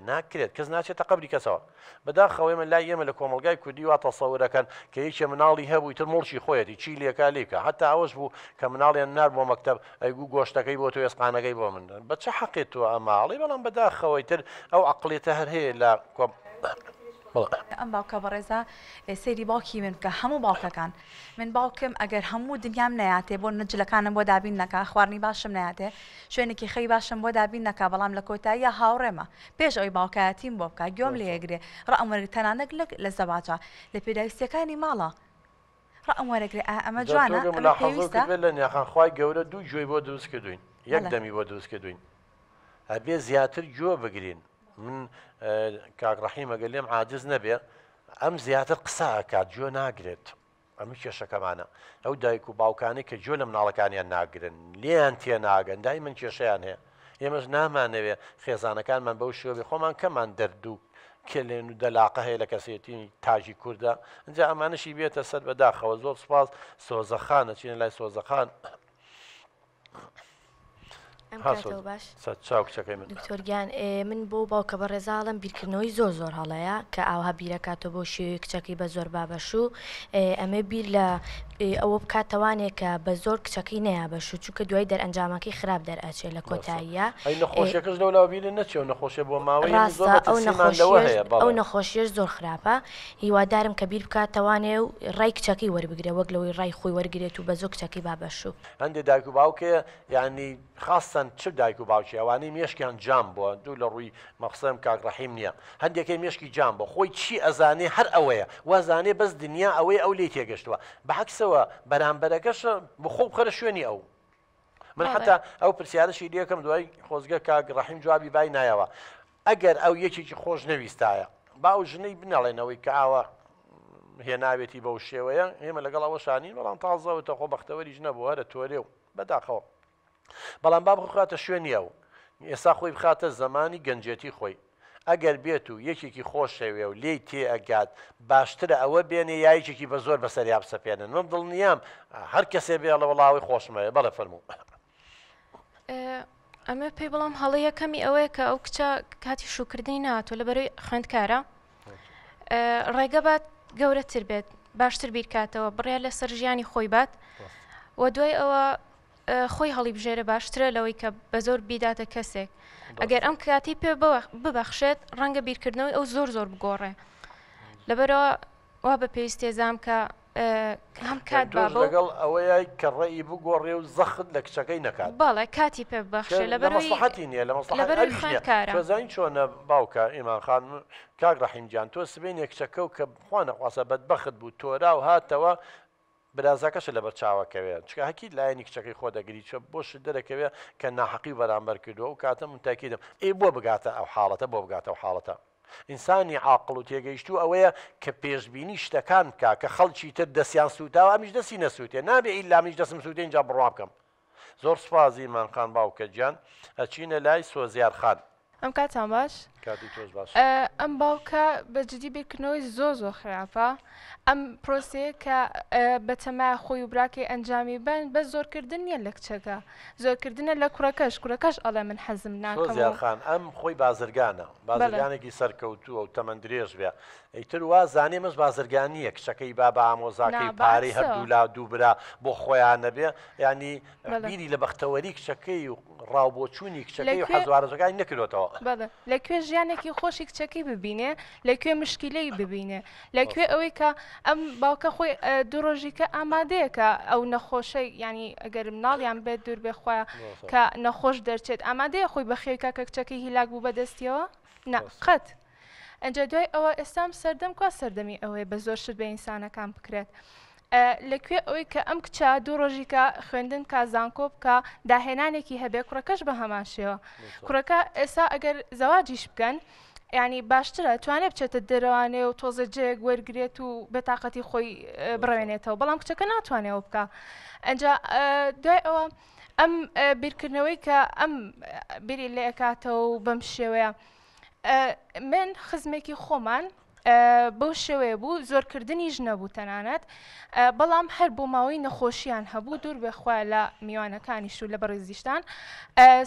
ناکرێت کەس ناچێتە قەبری کەسەوە بەداخەوەی من لای ئێمە لە کۆمەلگای کوردی وا تەسەورەکەن کە هیچ مناڵی هەبووی تر مڵچی خۆیەتی چی لێکا لێکە هەتا ئەوەش بوو کە مناڵیان نار بۆ مەکتەب ئەیگو گۆشتەکەی بۆ تۆ ێسقانەکەی بۆ من بە چه حەقێت تۆ ئەماڵی بەڵام بەداخەوەی تر ئەو عەقڵێتە هەر هەیە لە ئەم باوکە بەڕێزە سەیری باوکی من بکە هەموو باوکەکان من باوکم ئەگەر هەموو دنیام نەیاتێ بۆ نەجلەکانم بۆ دابین نەکا خواردنی باشم نایاتێ شوێنێکی خەی باشم بۆ دابین نەکا بەڵام لە کۆتاییە هاوڕێمە پێش ئەوی باوکایەتیم بۆ بکە گوێم لێگرێ ڕەئەم تەنانەک لە زەواجە لە پێداویستیەکانی ماڵە ڕەئەم وەرەگرێ ئەمە جوانە پێویستە لە نیاخانخوای گەورە دوو گوێی بۆ دروست کردوین یەک دەمی بۆ دروست کردوین ئەبێ زیاتر گوێ بگرین من کاک ڕەحیم ئەگەر لێم عاجز نەبێ ئەم زیاتر قسە ئەکات گوێ ناگرێت ئەمە کێشەکەمانە ئەو دایک و باوکانی کە گوێ لە مناڵەکانیان ناگرن لێیان تێ ناگەن دای من کێشەیان هەیە ئێمەش نامانەوێ خێزانەکانمان بەو شێوەی خۆمان کەمان دەردوو کێلێن و دەلاقە هەیە لە کەسێتی تاژی کووردە اینجا ئەمانشی بێتە سەر بەداخەوە زۆر سپاس سۆزەخانە چینە لای سۆزەخان دکتۆرگیان من بۆ باوکە بە ڕێزاڵم بیرکردنەوەی زۆر هەڵەیە کە ئاوها بیرەکاتەوە بۆ شێوەی کچەکەی بە زۆر بابەشوو ئەمە بیر لە ئەوە بکاتەوانێک کە بە زۆر کچەکەی نەیابەشوو چونکە دوای دەرئەنجامەکەی خراپ دەرئەچێت لە کۆتاییە نەخۆشیەکەش لەولا بیرە نەچێ نەخۆشیە بۆ ماوەی ئەو نەخۆشیش زۆر خراپە هیوادارم کە بیر بکاتەوانێ و ڕای کچەکەی وەربگرێ وەک لەوەی ڕای خۆی وەرگێت و بە زۆر کچەکەی بابەشوو هەندێک دایک و باوکێ یعنی خاستن چ دایک و باوکی ئەوانەی مێشکیان جام بووە دوو لە ڕووی مەقسەم کاک ڕەحیم نییە هەندێکی مێشکی جام بۆ خۆی چی ئەزانێ هەر ئەوەیە وازانێ بەس دنیا ئەوەی ئەو لێ تێگەشتووە بەعکسەوە بەرامبەرەکەش بخۆ بخەرە شوێنی ئەو من حتا ئەو پرسیارەشی لێکم دوای خۆزگە کاک ڕەحیم جوابی بای نایەوە ئەگەر ئەو یەکێکی خۆش نەویستایە با ئەو ژنەی بنەڵێنەوەی کە ئاوە هێناوێتی بەو شێوەیە ئێمە لەگەڵ ئەوە شانین بەڵام تازەوەتە خۆ بەختەوەریش نەبووە هەرە تۆرێ و بەداخەوە بەڵام با بخاتە شوێنیە و ئێستا خۆی بخاتە زمانی گەنجێتی خۆی ئەگەر بێت و یەکێکی خۆش شەوێ و لێی تێ ئەگات باشترە ئەوە بێنێ یایکێکی بە زۆر بەسەریا بسەپێنن من دڵنیام هەر کەسێ بێ لە وڵاوی خۆشمەیە بەڵێ فەرموو ئەمە پێی بەڵام هەڵی یەکەمی ئەوەیە کە ئەو کچە کاتی شوکردنی ناتوە لەبەرەوەی خوێندکارە ڕێگە بات گەورەتر بێت باشتر بیرکاتەوە بڕیا لە سەر ژیانی خۆی بات و دوای ئەوە خۆی هەڵی بژێرە باشترە لەوەی کە بە زۆر بیداتە کەسێک ئەگەر ئەم کاتی پێ ببەخشێت ڕەنگە بیرکردنەوەی ئەو زۆر بگۆڕێ لەبەرەوە وا بە پێویست تێزام کە هەم کات لەگەڵ ئەوەیە کە ڕێی بگۆڕێ و زەخت لە کچەکەی نەکات باڵێ کاتی پێ ببەخشێ لەبەرحەتی نییە لە مەسڵحەتزانین چۆنە باوکە ئێمان خان کاک ڕەحیمجان تۆ سبێنێ کچەکە و کە بخوا نەخواسە بەدبەخت بوو تۆرا و هاتەوە برازەکەشە لەبەر چاوەکەوێت چکە هەکی لایەنی کچەکەی خۆ دەگری چە بۆش دەرەکەوێت کە ناحەقی بەرامبەر کردو و کاتە من تاکیدم بۆ بگاتە ئەو حاڵەتە بۆ بگاتە ئەو حاڵەتە ئینسانی عاقڵ و تێگەیشتو ئەوەیە کە پێشببینی شتەکان بکە کە خەڵکی تر دەستیان سووتاوە ئەمیش دەستی نەسووتێ نابێ ئیلامیش دەسم سووتێ اینجا بڕوا بکەم زۆر سپازی مانخان باوکە گیان ئەچینە لای سۆزیار خان ئەم کاتان باش کاتی تۆش باش ئەم باوکە بەجددی بیرکردنەوەی زۆر خراپە ئەم پرۆسەیە کە بەتەمای خۆی و براکەی ئەنجامی بن بە زۆرکردن نیە لە کچەکە زۆرکردنە لە کوڕەکەش ئەڵێ من حەزم ناکەم خان ئەم خۆی بازرگانە بازرگانێکی سەرکەوتووە و تەمەند درێژ بێ ئەیتر وا زانێ مەش بازرگانیە کچەکەی با بە ئامۆزاکەی پارەی هەردوو لا دووبرا بۆ خۆیان نەبێ ینی بیری لە بەختەوەری کچەکەی و ڕاوبۆچوونی کچەکەی و حەزوارەکانی نەکردوێتەوە لەکوێ ژیانێکی خۆشی کچەکەی ببینێ لەکوێ مشکلەی ببینێ لەکوێ ئەوەی کە ئەم باوکە خۆی دوو ڕۆژیکە ئامادەیەکە ئەو نەخۆشەی ینی ئەگەر مناڵیان بێت دوور بێخوایە کە نەخۆش دەرچێت ئامادەیە خۆی بەخێوکە کە کچەکەی هیلاک بوو بەدەستیەوە نەقەت ئەنجا دوای ئەوە ئێستام سەردەم کا سەردەمی ئەوەیە بە زۆر شت بە ئینسانەکان بکرێت لەکوێ ئەوەی کە ئەم کچە دوو ڕۆژیکە خوێندن کا زانکۆ بکە داهێنانێکی هەبێ کوڕەکەش بە هەمان شێوە کوڕەکە ئێستا ئەگەر زەواجیش بکەن ینی باشترە توانێت بچێتە دەروانێ و تۆزە جێک وەرگێت و بەتاقەتی خۆی بڕێنێتەوە بەڵام کچەکە ناتوانێەوە بکە ئەنجا دوای ئەوە ئەم بیرکردنەوەی کە ئەم بیری لێ ئەکاتەوە و بەم شێوەیە من خزمێکی خۆمان بەو شێوەیە بوو زۆرکردنیش نەبوو تەنانەت بەڵام هەر بۆ ماوەی نەخۆشییان هەبوو دوور بێخوا لە میوانەکانیش و لە بەڕێزیشتان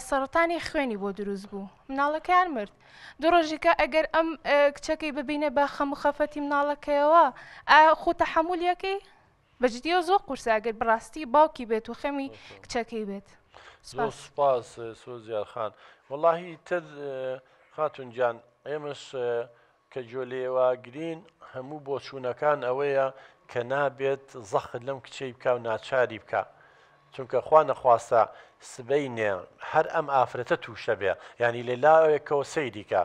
سەرەتانی خوێنی بۆ دروست بوو مناڵەکەیان مرد دوو ڕۆژیکە ئەگەر ئەم کچەکەی ببینێ بە خەم و خەفەتی مناڵەکەیەوە خۆ تەحەمولیەکەی بەجددیەوە زۆر قورسە ئەگەر بڕاستی باوکی بێت و خەمی کچەکەی بێت زۆر سپاس سۆزیار خان وەڵاهی تر خاتون گیان ئێمەش کە جۆلێوە گرین هەموو بۆچوونەکان ئەوەیە کە نابێت زەخت لەم کچەی بکە و ناچاری بکە چونکە خوا نەخواستە سبەینێ هەر ئەم ئافرەتە تووشە بێ ینی لەلایەکەوە سەیریکە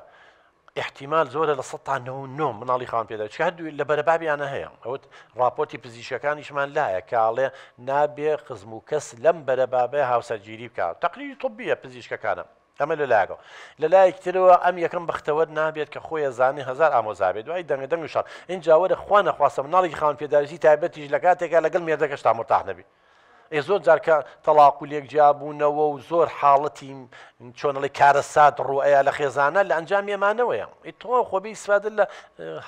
احتیمال زۆرە لە 1990 مناڵی خان پێدا چ هەردوو لە بەرەبابیانە هەیە ئەوت راپۆرتی پزیشکەکانیشمان لایە کاڵێ نابێ خزم و کەس لەم بەرەبابێ هاوسەرگیری بکە تەقریری طبیە پزیشکەکانە ئەمە لەلایەکەوە لەلایەکترەوە ئەم یەکەم بەختەوە نابێت کە خۆی زانانی 1000 ئامۆزابێت دوای دەنگ شار اینجاوەرە خوا نەخواستە مناڵی خان پێداویستی تایبەتیش لە کاتێکا لەگەڵ مێردەکەش تا مرتاح نەبی زۆر جارکە تەلاق و لێکجیابوونەوە و زۆر حاڵەتی چۆنەڵی کارە سات ڕوئەیە لە خێزانە لە ئەنجام ئێمانەوەیە تۆ خۆبی سوادە لە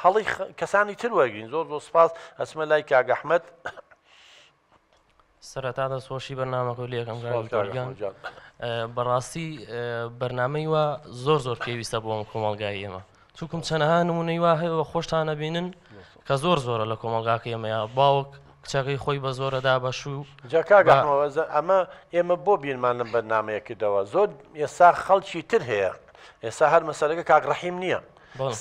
هەڵی کەسانی تر وەرگین زۆر سپاس ئەسمە لای کاک ئەحمەد سەرەتا دەستخۆشی بەرنامەکە لێکم بەڕاستی بەرنامەی وە زۆر پێویستە بۆم کۆمەڵگای ئێمە چونکم چەنەها نمونەی وا هەیە خۆشتانە بینن کە زۆرە لە کۆمەڵگاکە ئێمەیە باوک کچەکەی خۆی بە زۆرەدا بەشوو ئەمە ئێمە بۆ بیرمان لەم بەرنامەیەکردەوە زۆر ئێستا خەڵکی تر هەیە ئێستا هەر مەسەلەکە کاک ڕەحیم نییە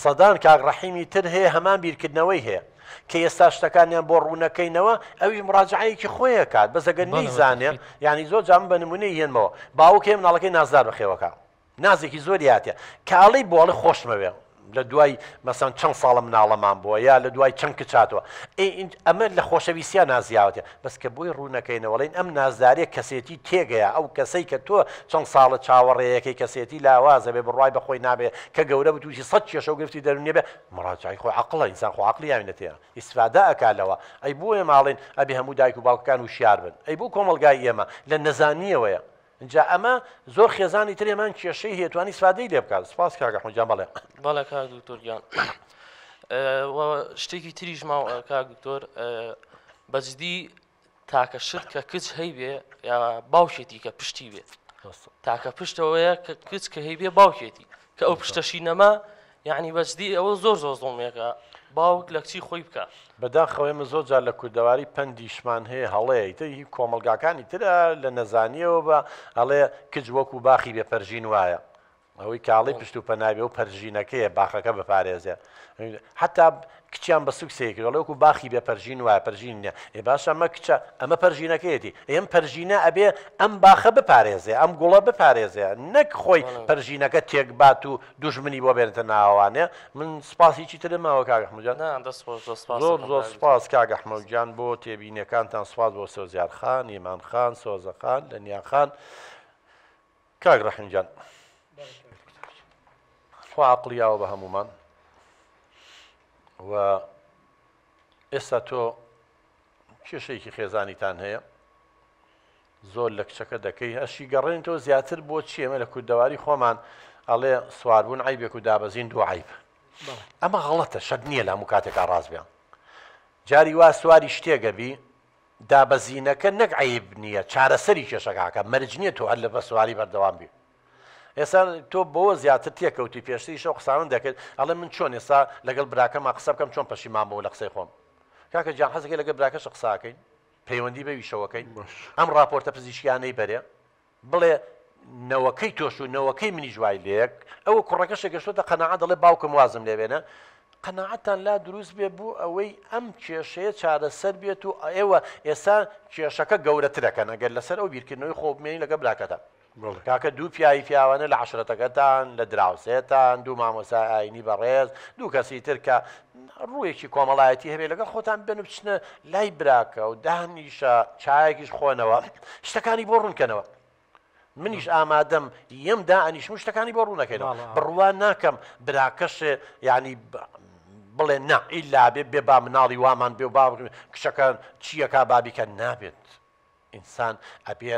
سەدان کاک ڕەحیمی تر هەیە هەمان بیرکردنەوەی هەیە کە ئێستا شتەکانیان بۆ ڕوونەکەینەوە ئەوی مراجعەیەکی خۆیە کات بەزەگەر نەیزانێ ینی زۆر جام بە نمونەی هێنمەوە باوکێ مناڵەکەی نازدار بەخێوەکە نازێکی زۆری هاتیە کاڵی بۆڵی خۆشمەوێ لە دوای مەسەن چەند ساڵە مناڵەمان بووە یا لە دوای چەند کچاتەوە ئەمە لە خۆشەویستیان نازیاوەتێ بەس کە بۆی ڕوونەکەینەوەڵین ئەم نازداریە کەسێتی تێگەیە ئەو کەسەی کە تۆ چەند ساڵە چاوەڕێیەکەی کەسێتی لاوازە بێ بڕای بەخۆی نابێ کە گەورە بتوشی 100 کێشە و گرفتی دەرونێ بێ مڕاجعی خۆی عەقڵە ئینسان خۆ عەقڵی یاوینەتەیە ئیسفادە ئەکالەوە ئەی بۆیە ماڵێن ئەبێ هەموو دایک و باوکەکان وشیار بن ئەی بۆ کۆمەلگای ئێمە لە نەزانیەوەیە اینجا ئەمە زۆر خێزانی ترێمان کێشەی هێتوانی سفادەی لێ بکات سپاس کاک ئەحمەدجان بەڵێ بەڵێ کاک دکتۆر گیان شتێکی تریش ماوە کاک دکتۆر بەجددی تاکە شت کە کچ هەی بێ یا باوکێتی کە پشتی بێ تاکە پشتەوەیە کە کچ کە هەی بێ باوکێتی کە ئەو پشتەشی نەما یعنی بەجددی ئەوە زۆر زۆڵمێکە باوک لە کچی خۆی بکە بەداخەوەمە زۆر جار لە کوردەواری پەندیشمان هەیە هەڵەیە تری کۆمەلگاکانی ترە لە نەزانیەوە بە ئەڵێ کچ وەکو باخی بێپەرژین وایە ئەوەی کاڵی پشت و پەناوی و پەرژینەکەیە باخەکە بپارێزێ حتا کچیان بە سوکسەیەکی وەڵێوەکو باخی بێپەرژین وایە پەرژین نیە ئێ باشە ئەمە کچە ئەمە پەرژینەکەیەتی ئەم پەرژینە ئەبێ ئەم باخە بپارێزێ ئەم گوڵە بپارێزێ نەک خۆی پەرژینەکە تێکبات و دوژمنی بۆ بێنێتە ناوانێ من سپاسیی ترمەوە کاک ئەحمەدجان زۆر زۆر سپاس کاک ئەحمەدجان بۆ تێبینیەکانتان سپاس بۆ سەوزیار خان ئیمان خان سۆزە خان لەنیا خان کاک ڕەحیمجان خوا عەقڵیاوە بە هەمومان و ئێستا تۆ کێشەیەکی خێزانیتان هەیە زۆر لە کچەکە دەکەی هەشی گەڕێن تۆ زیاتر بۆ چی ئێمە لە کوردەواری خۆمان ئەڵێ سواربوون عیبێک و دابەزین دوو عیب ئەمە غەڵەتە شەد نییە لە هەموو کاتێکا ڕاست بێن جاری وا سواری شتێگەبی دابەزینەکە نەک عیب نییە چارەسەری کێشەکەکە مەرج نییە تۆ هەر لە بە سواری بەردەوام بی ئێستا تۆ بۆ زیاتر تێکەوتی پێشتری شەو قسانن دەکرد ئەڵێ من چۆن ئێستا لەگەڵ براکەما قسە بکەم چۆن پەشیمان بەوە لە قسەی خۆم کاکە جان حەزەکەی لەگەڵ براکەش قساکەین پەیوەندی بە ویشەوەکەی ئەم راپۆرتە پزیشکیانەی بەرێ بڵێ نەوەکەی تۆش و نەوەکەی منی جوای لێک ئەوە کوڕەکەشە گەشتۆتە قەناعەت دەڵێ باوکم وازم لێ بێنە قەناعەتان لا دروست بێ بوو ئەوەی ئەم کێشەیە چارەسەر بێت و ئێوە ئێستا کێشەکە گەورەترەکەن ئەگەر لەسەر ئەو بیرکردنەوەی خۆ بمێنی لەگە براکەتە کاکە دوو پیاوی پیاوانە لە عەشرەتەکەتان لە دراوسێتان دوو مامۆسای ئاینی بەڕێز دوو کەسی تر کە ڕوویەکی کۆمەڵایەتی هەبێ لەگەڵ خۆتان بن و بچنە لای براکە و دانیشە چایەکیش خۆنەوە شتەکانی بۆ ڕوونکەنەوە منیش ئامادەم یەمدا ئەنیشم شتەکانی بۆ ڕوونەکەینەوە بڕوان ناکەم براکەش یعنی بڵێ نا ئیلا بێ با مناڵی وامان بێ و با کچەکە چیەکە بابیکە نابێت ئینسان ئەبێ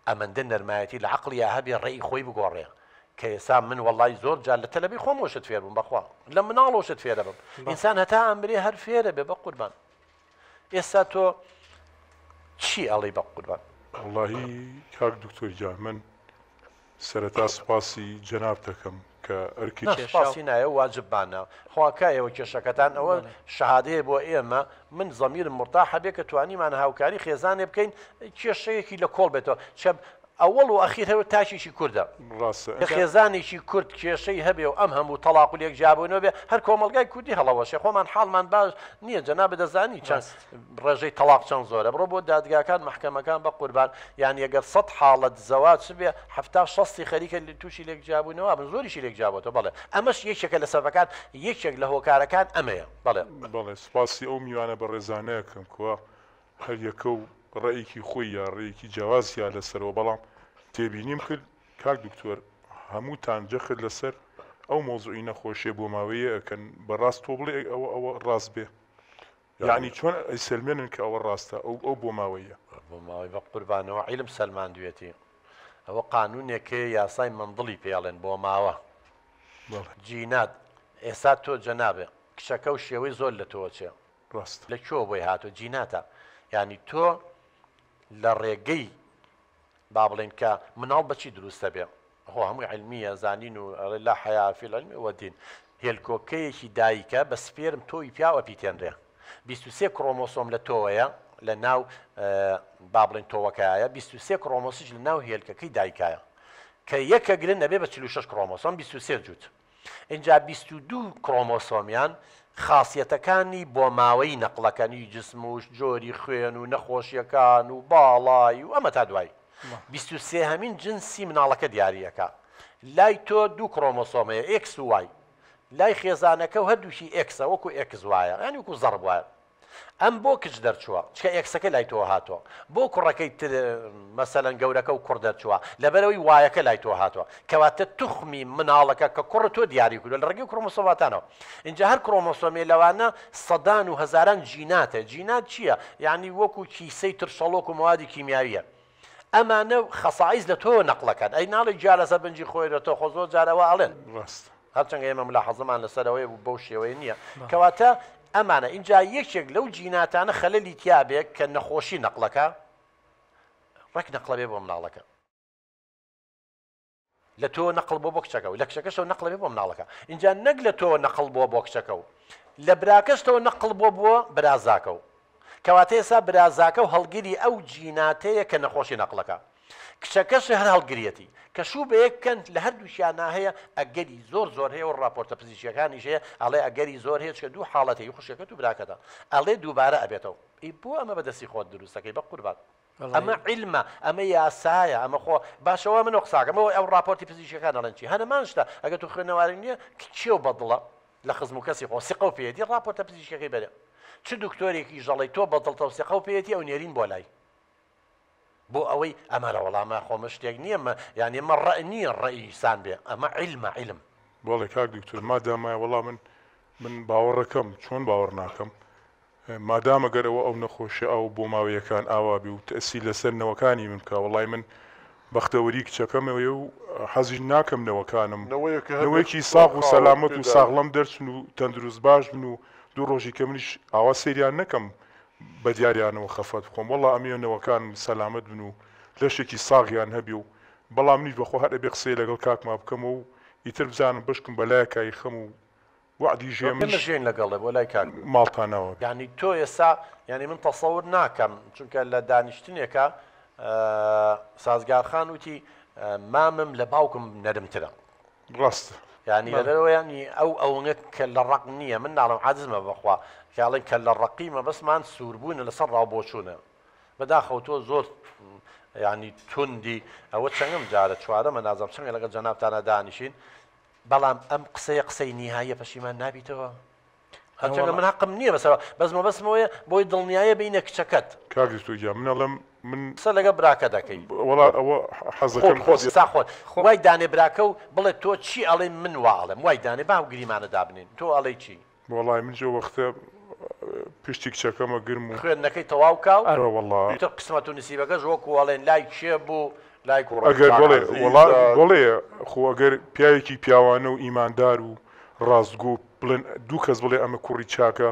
ئەمەندە نەرمایەتی لە عەقڵیا هەبێ ڕێی خۆی بگۆڕێ کە ئێستا من وەڵای زۆر جار لە تەلەبی خۆم وەشت فێر بووم بەخوا لە مناڵۆشت فێرە بم ئینسان هەتا ئەمرێ هەر فێرە بێ بە قوربان ئێستا تۆ چی ئەڵێ بە قوربان واللهی کاک دکتۆر جان من سەرەتا سپاسی جەناب دەکەم کە ئەرکی سپاسی نایە واجبانە خواکایەوە کێشەکەتان ئەوە شەهادەیە بۆ ئێمە من زەمیرم مرتاحە بێ کە توانیمان هاوکاری خێزانێ بکەین کێشەیەکی لە کۆڵ بێتەوە ئەوەڵ و ئەخیر هەوە تاشیشی کووردە خێزانێکی کورد کێشەی هەبێ و ئەم هەموو تەلاق و لێک جیابوونەوە بێ هەر کۆمەلگای کوردی هەڵەوەشێ خۆمان حاڵمان باش نییە جەناب دەزانی چەند ڕێژەی تەلاق چەند زۆرە بڕۆ بۆ دادگاکان محکەمەکان بە قوربان یان ئەگەر 100 حاڵەت زەواج بێ 70-60 خەریکە تووشی لێک جیابوونەوە بن زۆریشی لێک جیابێتەوە بەڵێ ئەمەش یەکێکە لە سەبەکان یەکێک لە هۆکارەکان ئەمەیە بەڵێ سپاسی ئەو میوانە بە ڕێزانەیەکەم کووە هەر یەکە و ڕێیکی خۆی یا ڕێیەکی جیاوازیا لەسەرەوە بەڵام تێبینیم کرد کاک دکتۆر هەمووتان جەخت لەسەر ئەو مۆزوعی نەخۆشیە بۆ ماوەیە ئەکەن بەڕاست تۆ بڵێ ئەوە ڕاست بێ یعنی چۆن ئەیسلمێنن کە ئەوە ڕاستە ئەو بۆ ماوەیە بۆ ماوەی بە قوربانەوە عیلم سەلمان دوێتی ئەوە قانونێکە یاسای مندڵی پێڵێن بۆ ماوە جینات ئێستا تۆ جەنابێ کچەکە و شێوەی زۆر لە تۆ چێ ڕاست لە کۆ بۆی هاتۆ جیناتە ینی تۆ لە ڕێگەی با بڵێن کە مناڵ بەچی دروستە بێ خۆ هەمووی علمیە زانین و لا حیا فی العلم وەدین هێلکۆکەیەکی دایکە بە سپێرم تۆی پیاوە پیتێنرێ 23 کرۆمۆسۆم لە تۆیە لە ناو با بڵێن تۆوەکایە 23 کرۆمۆسیش لە ناو هێلکەکەی دایکایە کە یەکە گرن نەبێ بە 46 کرۆمۆسۆم 23 جووت اینجا 22 کرۆمۆسۆمیان خاصیەتەکانی بۆ ماوەی نەقڵەکانی جسم و جۆری خوێن و نەخۆشیەکان و باڵای و ئەمە تا دوای 23 هەمین جنسی مناڵەکە دیارریەکە لای تۆ 2 کرۆمۆسۆمەیە X و Y لای خێزانەکە و هەردووشی ئێکسە وەکو ئێکس وایە ینی وەکو زەڕب وایە ئەم بۆ کچ دەرچووە چکە ئێکسەکە لای تۆ هاتووە بۆ کوڕەکەی مەسەلەن گەورەکە و کوڕ دەرچووە لەبەرەوەی وایەکە لای تۆ هاتووە کەواتە توخمی مناڵەکە کە کوڕ تۆ دیاری کردو لە ڕێگەی کڕۆمۆسۆماتانەوە اینجا هەر کڕۆمۆسۆمێ لەوانە سەدان و هەزاران جیناتە جینات چییە یعنی وەکو کیسەی ترشەڵۆک و موادی کیمیاویە ئەمانە خەسائز لە تۆ نەقلەکەن ئەی ناڵی جا لەسەر بنجی خۆی لە تۆ خۆ زۆر جارەوە ئەڵێن هەرچەنگە ئێمە ملاحەزەمان لەسەرەوەی بەو شێوەیە نییە کەواتە ئەمانە اینجا یەکێک لەو جیناتانە خەلەلی تیابێک کە نەخۆشی نەقلەکە ڕێک نەقلەبێ بۆ مناڵەکە لە تۆ نەقل بۆ بۆ کچەکە و لە کچەکەشەوە نەقلەبێ بۆ مناڵەکە اینجا نەک لە تۆ نەقل بۆ بۆ کچەکە و لە براکەشتەوە نەقل بۆ برازاکە و کەواتە ئێستا برازاکە و هەڵگیری ئەو جیناتەیە کە نەخۆشی نەقلەکە کچەکەش هەر هەڵگرێتی کە شوو بە یەککەن لە هەردووشیانە هەیە ئەگەری زۆر هەیە و ڕاپۆرتە پزیشکیەکانیش هەیە ئەڵێ ئەگەری زۆر هەیە چکە دوو حاڵەتی خوشەکەت و براکەتە ئەڵێ دووبارە ئەبێتەوە بۆ ئەمە بەدەستی خۆت دروستەکەی بە قوربان ئەمە عیلمە ئەمە یاسایە ئەمە خۆ باشەوە من قساکەمەوە ئەو ڕاپۆرتی پزیشکیەکان ئەڵێن چی هەنەمان شتە ئەگە تو خوێنەواری نییە کچێ و بەدڵە لە خزم و کەسی خۆ سیقە و پێێتی ڕاپۆرتە پزیشکیەکەی بەرێ چ دکتۆرێکی ژەڵی تۆ بەدڵتە و سیقە و پێێتی ئەو نێرین بۆ لای بۆ ئەوەی ئەمەرە وەڵامە خۆمە شتێک نییە یعنی ئمە ڕە نییە ڕئیسان بێ ئەمە عیلمە عیلم بەڵێ کاک دکتۆر مادامایە وەڵام من باوەڕەکەم چۆن باوەڕ ناکەم مادامە گەرەوە ئەو نەخۆشی ئەو بۆ ماوەیەکان ئاوابی و تەسی لەسەر نەوەکانی من بکە وەڵای من بەختەوەری کچەکەمەوەی و حەزی ناکەم نەوەکانم نەوەیەکی ساغ و سەلامەت و ساغڵەم دەرچن و تەندروست باش بن و دوو ڕۆژی کە منیش ئاوا سەیریان نەکەم بە دیاریانەوە خەفەت بخۆم وەڵا ئەمێنەوەکان سەلامەت بن و لەشێکی ساغیان هەبی و بەڵام نیش بەخۆ هەر ئەبێ قسەی لەگەڵ کاکما بکەمەوە و ئیتر بزانم بشکم بەلایەکایی خەم و وعدی ژێن لەگەڵێ بۆ لای کاک ماڵتانەوە یعنی تۆ ئێستا یعنی من تەسەور ناکەم چونکە لە دانیشتنێکە سازگارخان وتی مامم لە باوکم نەرمترە ڕاستە یعنی لەبەرەوە ینی ئەوە کە لە ڕق نییە من ناڵم عەجزمە بەخوا کاڵێن کە لە ڕقیمە بەسمان سووربوونە لەسەر ڕاوبۆچوونە بەداخەوتۆ زۆر ینی توندی ئەوە چەندم جارە چوارەمە نازم چەندە لەگەڵ جەنابتانە دانیشین بەڵام ئەم قسەی نهایە پەشیمان نابیتەوە هەرچەندە من حەقم نییە بەسمەوەیە بۆی دڵنیایە بینە کچەکەت کاک دکتۆر من قسە لەگە براکە دەکەی وەڵا ئەوە حەزەکەم خۆت وای دانێ براکە و بڵێ تۆ چی ئەڵێ من واڵم وای دانێ باو گریمانە دابنین تۆ ئەڵێ چی وەڵای من جۆ وەختە پشتی کچەکەمە گرم و خوێندنەکەی تەواو کاو وەڵا تۆ قسمەت و نسیبەکەش وەکو ئەڵێن لای کێ بوو لای ئەگەر بڵێ خۆ ئەگەر پیاوێکی پیاوانە و ئیماندار و ڕاستگۆ بڵێن دوو کەس بڵێ ئەمە کوڕی چاکە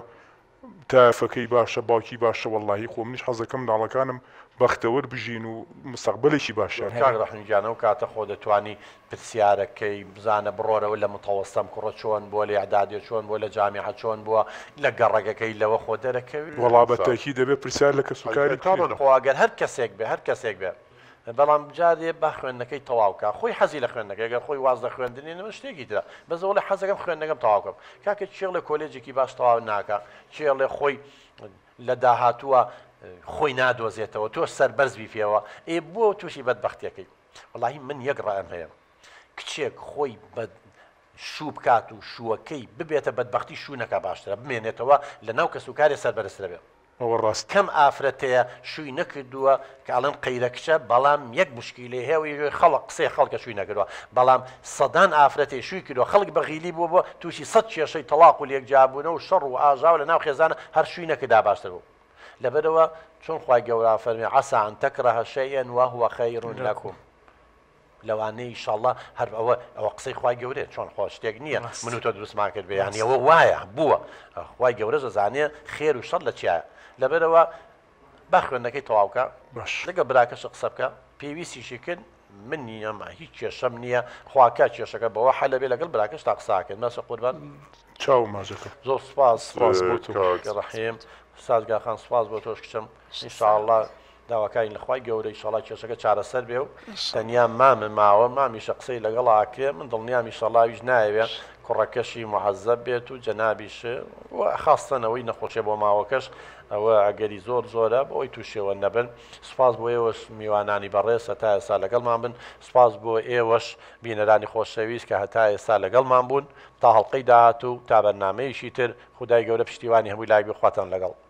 تایفەکەی باشە باوکی باشە وەڵاهی خۆ منیش حەزەکەم ناڵەکانم بەختەوەر بژین و مستەقبلێکی باشە ڕەحمجانە و کاتە خۆ دەتوانی پرسیارەکەی بزانە بڕۆرەوە لە متەوەستەم کوڕە چۆن بۆ لە ئەعدادیە چۆن بۆ لە جامیعە چۆن بووە لە گەڕەکەکەی لەوە خۆ دەرەکەوی وەڵا بەتەکی دەبێت پرسیار لە کەسوکاری ئەگەر هەر کەسێک بێ بەڵام جارێ با خوێندنەکەی تەواوکە خۆی حەزی لە خوێندنەکەی گەر خۆی واز لە خوێندنی نەمە شتێکی ترە بەزەوە لە حەزەکەم خوێندنەکەم تەواوکەم کاکە چێڵ لە کۆلێجێکی باش تەواو ناکە چێڵێ خۆی لە داهاتووە خۆی نادۆزێتەوە تۆ سەربەرزبی پێوە بۆ تووشی بەدبەختیەکەی وەڵاهی من یەک ڕائم هەیە کچێک خۆی شوو بکات و شووەکەی ببێتە بەدبەختی شوونەکە باشترە بمێنێتەوە لە ناو کەسوکاری سەربەرزترە بێت کەم ئافرەتەیە شووی نەکردووە کە ئەڵەن قەیرە کچە بەڵام یەک مشکیلێ هێوی خەڵق قسەی خەڵکە شووی نەکردووە بەڵام سەدان ئافرەتی شووی کردووە خەڵک بەغیلی بووە تووشی سەد کێشەی تەلاق و لێکجابوونە و شەڕ و ئاژاو لە ناو خێزانە هەر شووی نەکردا باشتر بوو لەبەرەوە چۆن خوای گەورە فەرمی عەسا ئەن تەکرەهە شەیئەن وەهوە خەیڕ لەکوم لەوانەیە ئینشاءڵڵا هەر ئەوە قسەی خوای گەورەیە چۆن خۆ شتێک نییە من و تۆ دروستمان کرد بێ یعنی ئەوە وایە بووە خوای گەورە دەزانێ خێر و شەڕ لە چیایە لەبەرەوە با خوێندنەکەی تەواوکە لەگە براکەش قسە بکە پێویستیشی کرد من نیەمە هیچ کێشەم نییە خواکە کێشەکە بەوە حەلە بێ لەگەڵ براکەش تا قساکرد مەسە قوربان چاو ماژەکە زۆر سپاس ڕەحیم سازگاخان سپاس بۆ تۆش کچم ئینشاءڵڵا داواکاری لەخوای گەورەی ئینشاءڵڵا کێشەکە چارەسەر بێ و تەنیا مامە ماوە مامیشە قسەی لەگەڵ ئاکرێ من دڵنیام ئینشاءڵڵا ویش نایەوێ کوڕەکەشی معەزەب بێت و جەنابیش خاستنەوەی نەخۆشیە بۆ ماوەکەش ئەوە ئەگەری زۆر زۆرە بۆی تووشێوە نەبن. سوپاس بۆ ئێوەش میوانانی بەڕێز هەتا ئێستا لەگەڵمان بن. سوپاس بۆ ئێوەش بینەرانی خۆشەویست کە هەتا ئێستا لەگەڵمان بوون. تا هەڵلقەی داهاتوو تا بەرنامەیەشی تر خودای گەورە پشتیوانی هەمووی لای بخواتان لەگەڵ.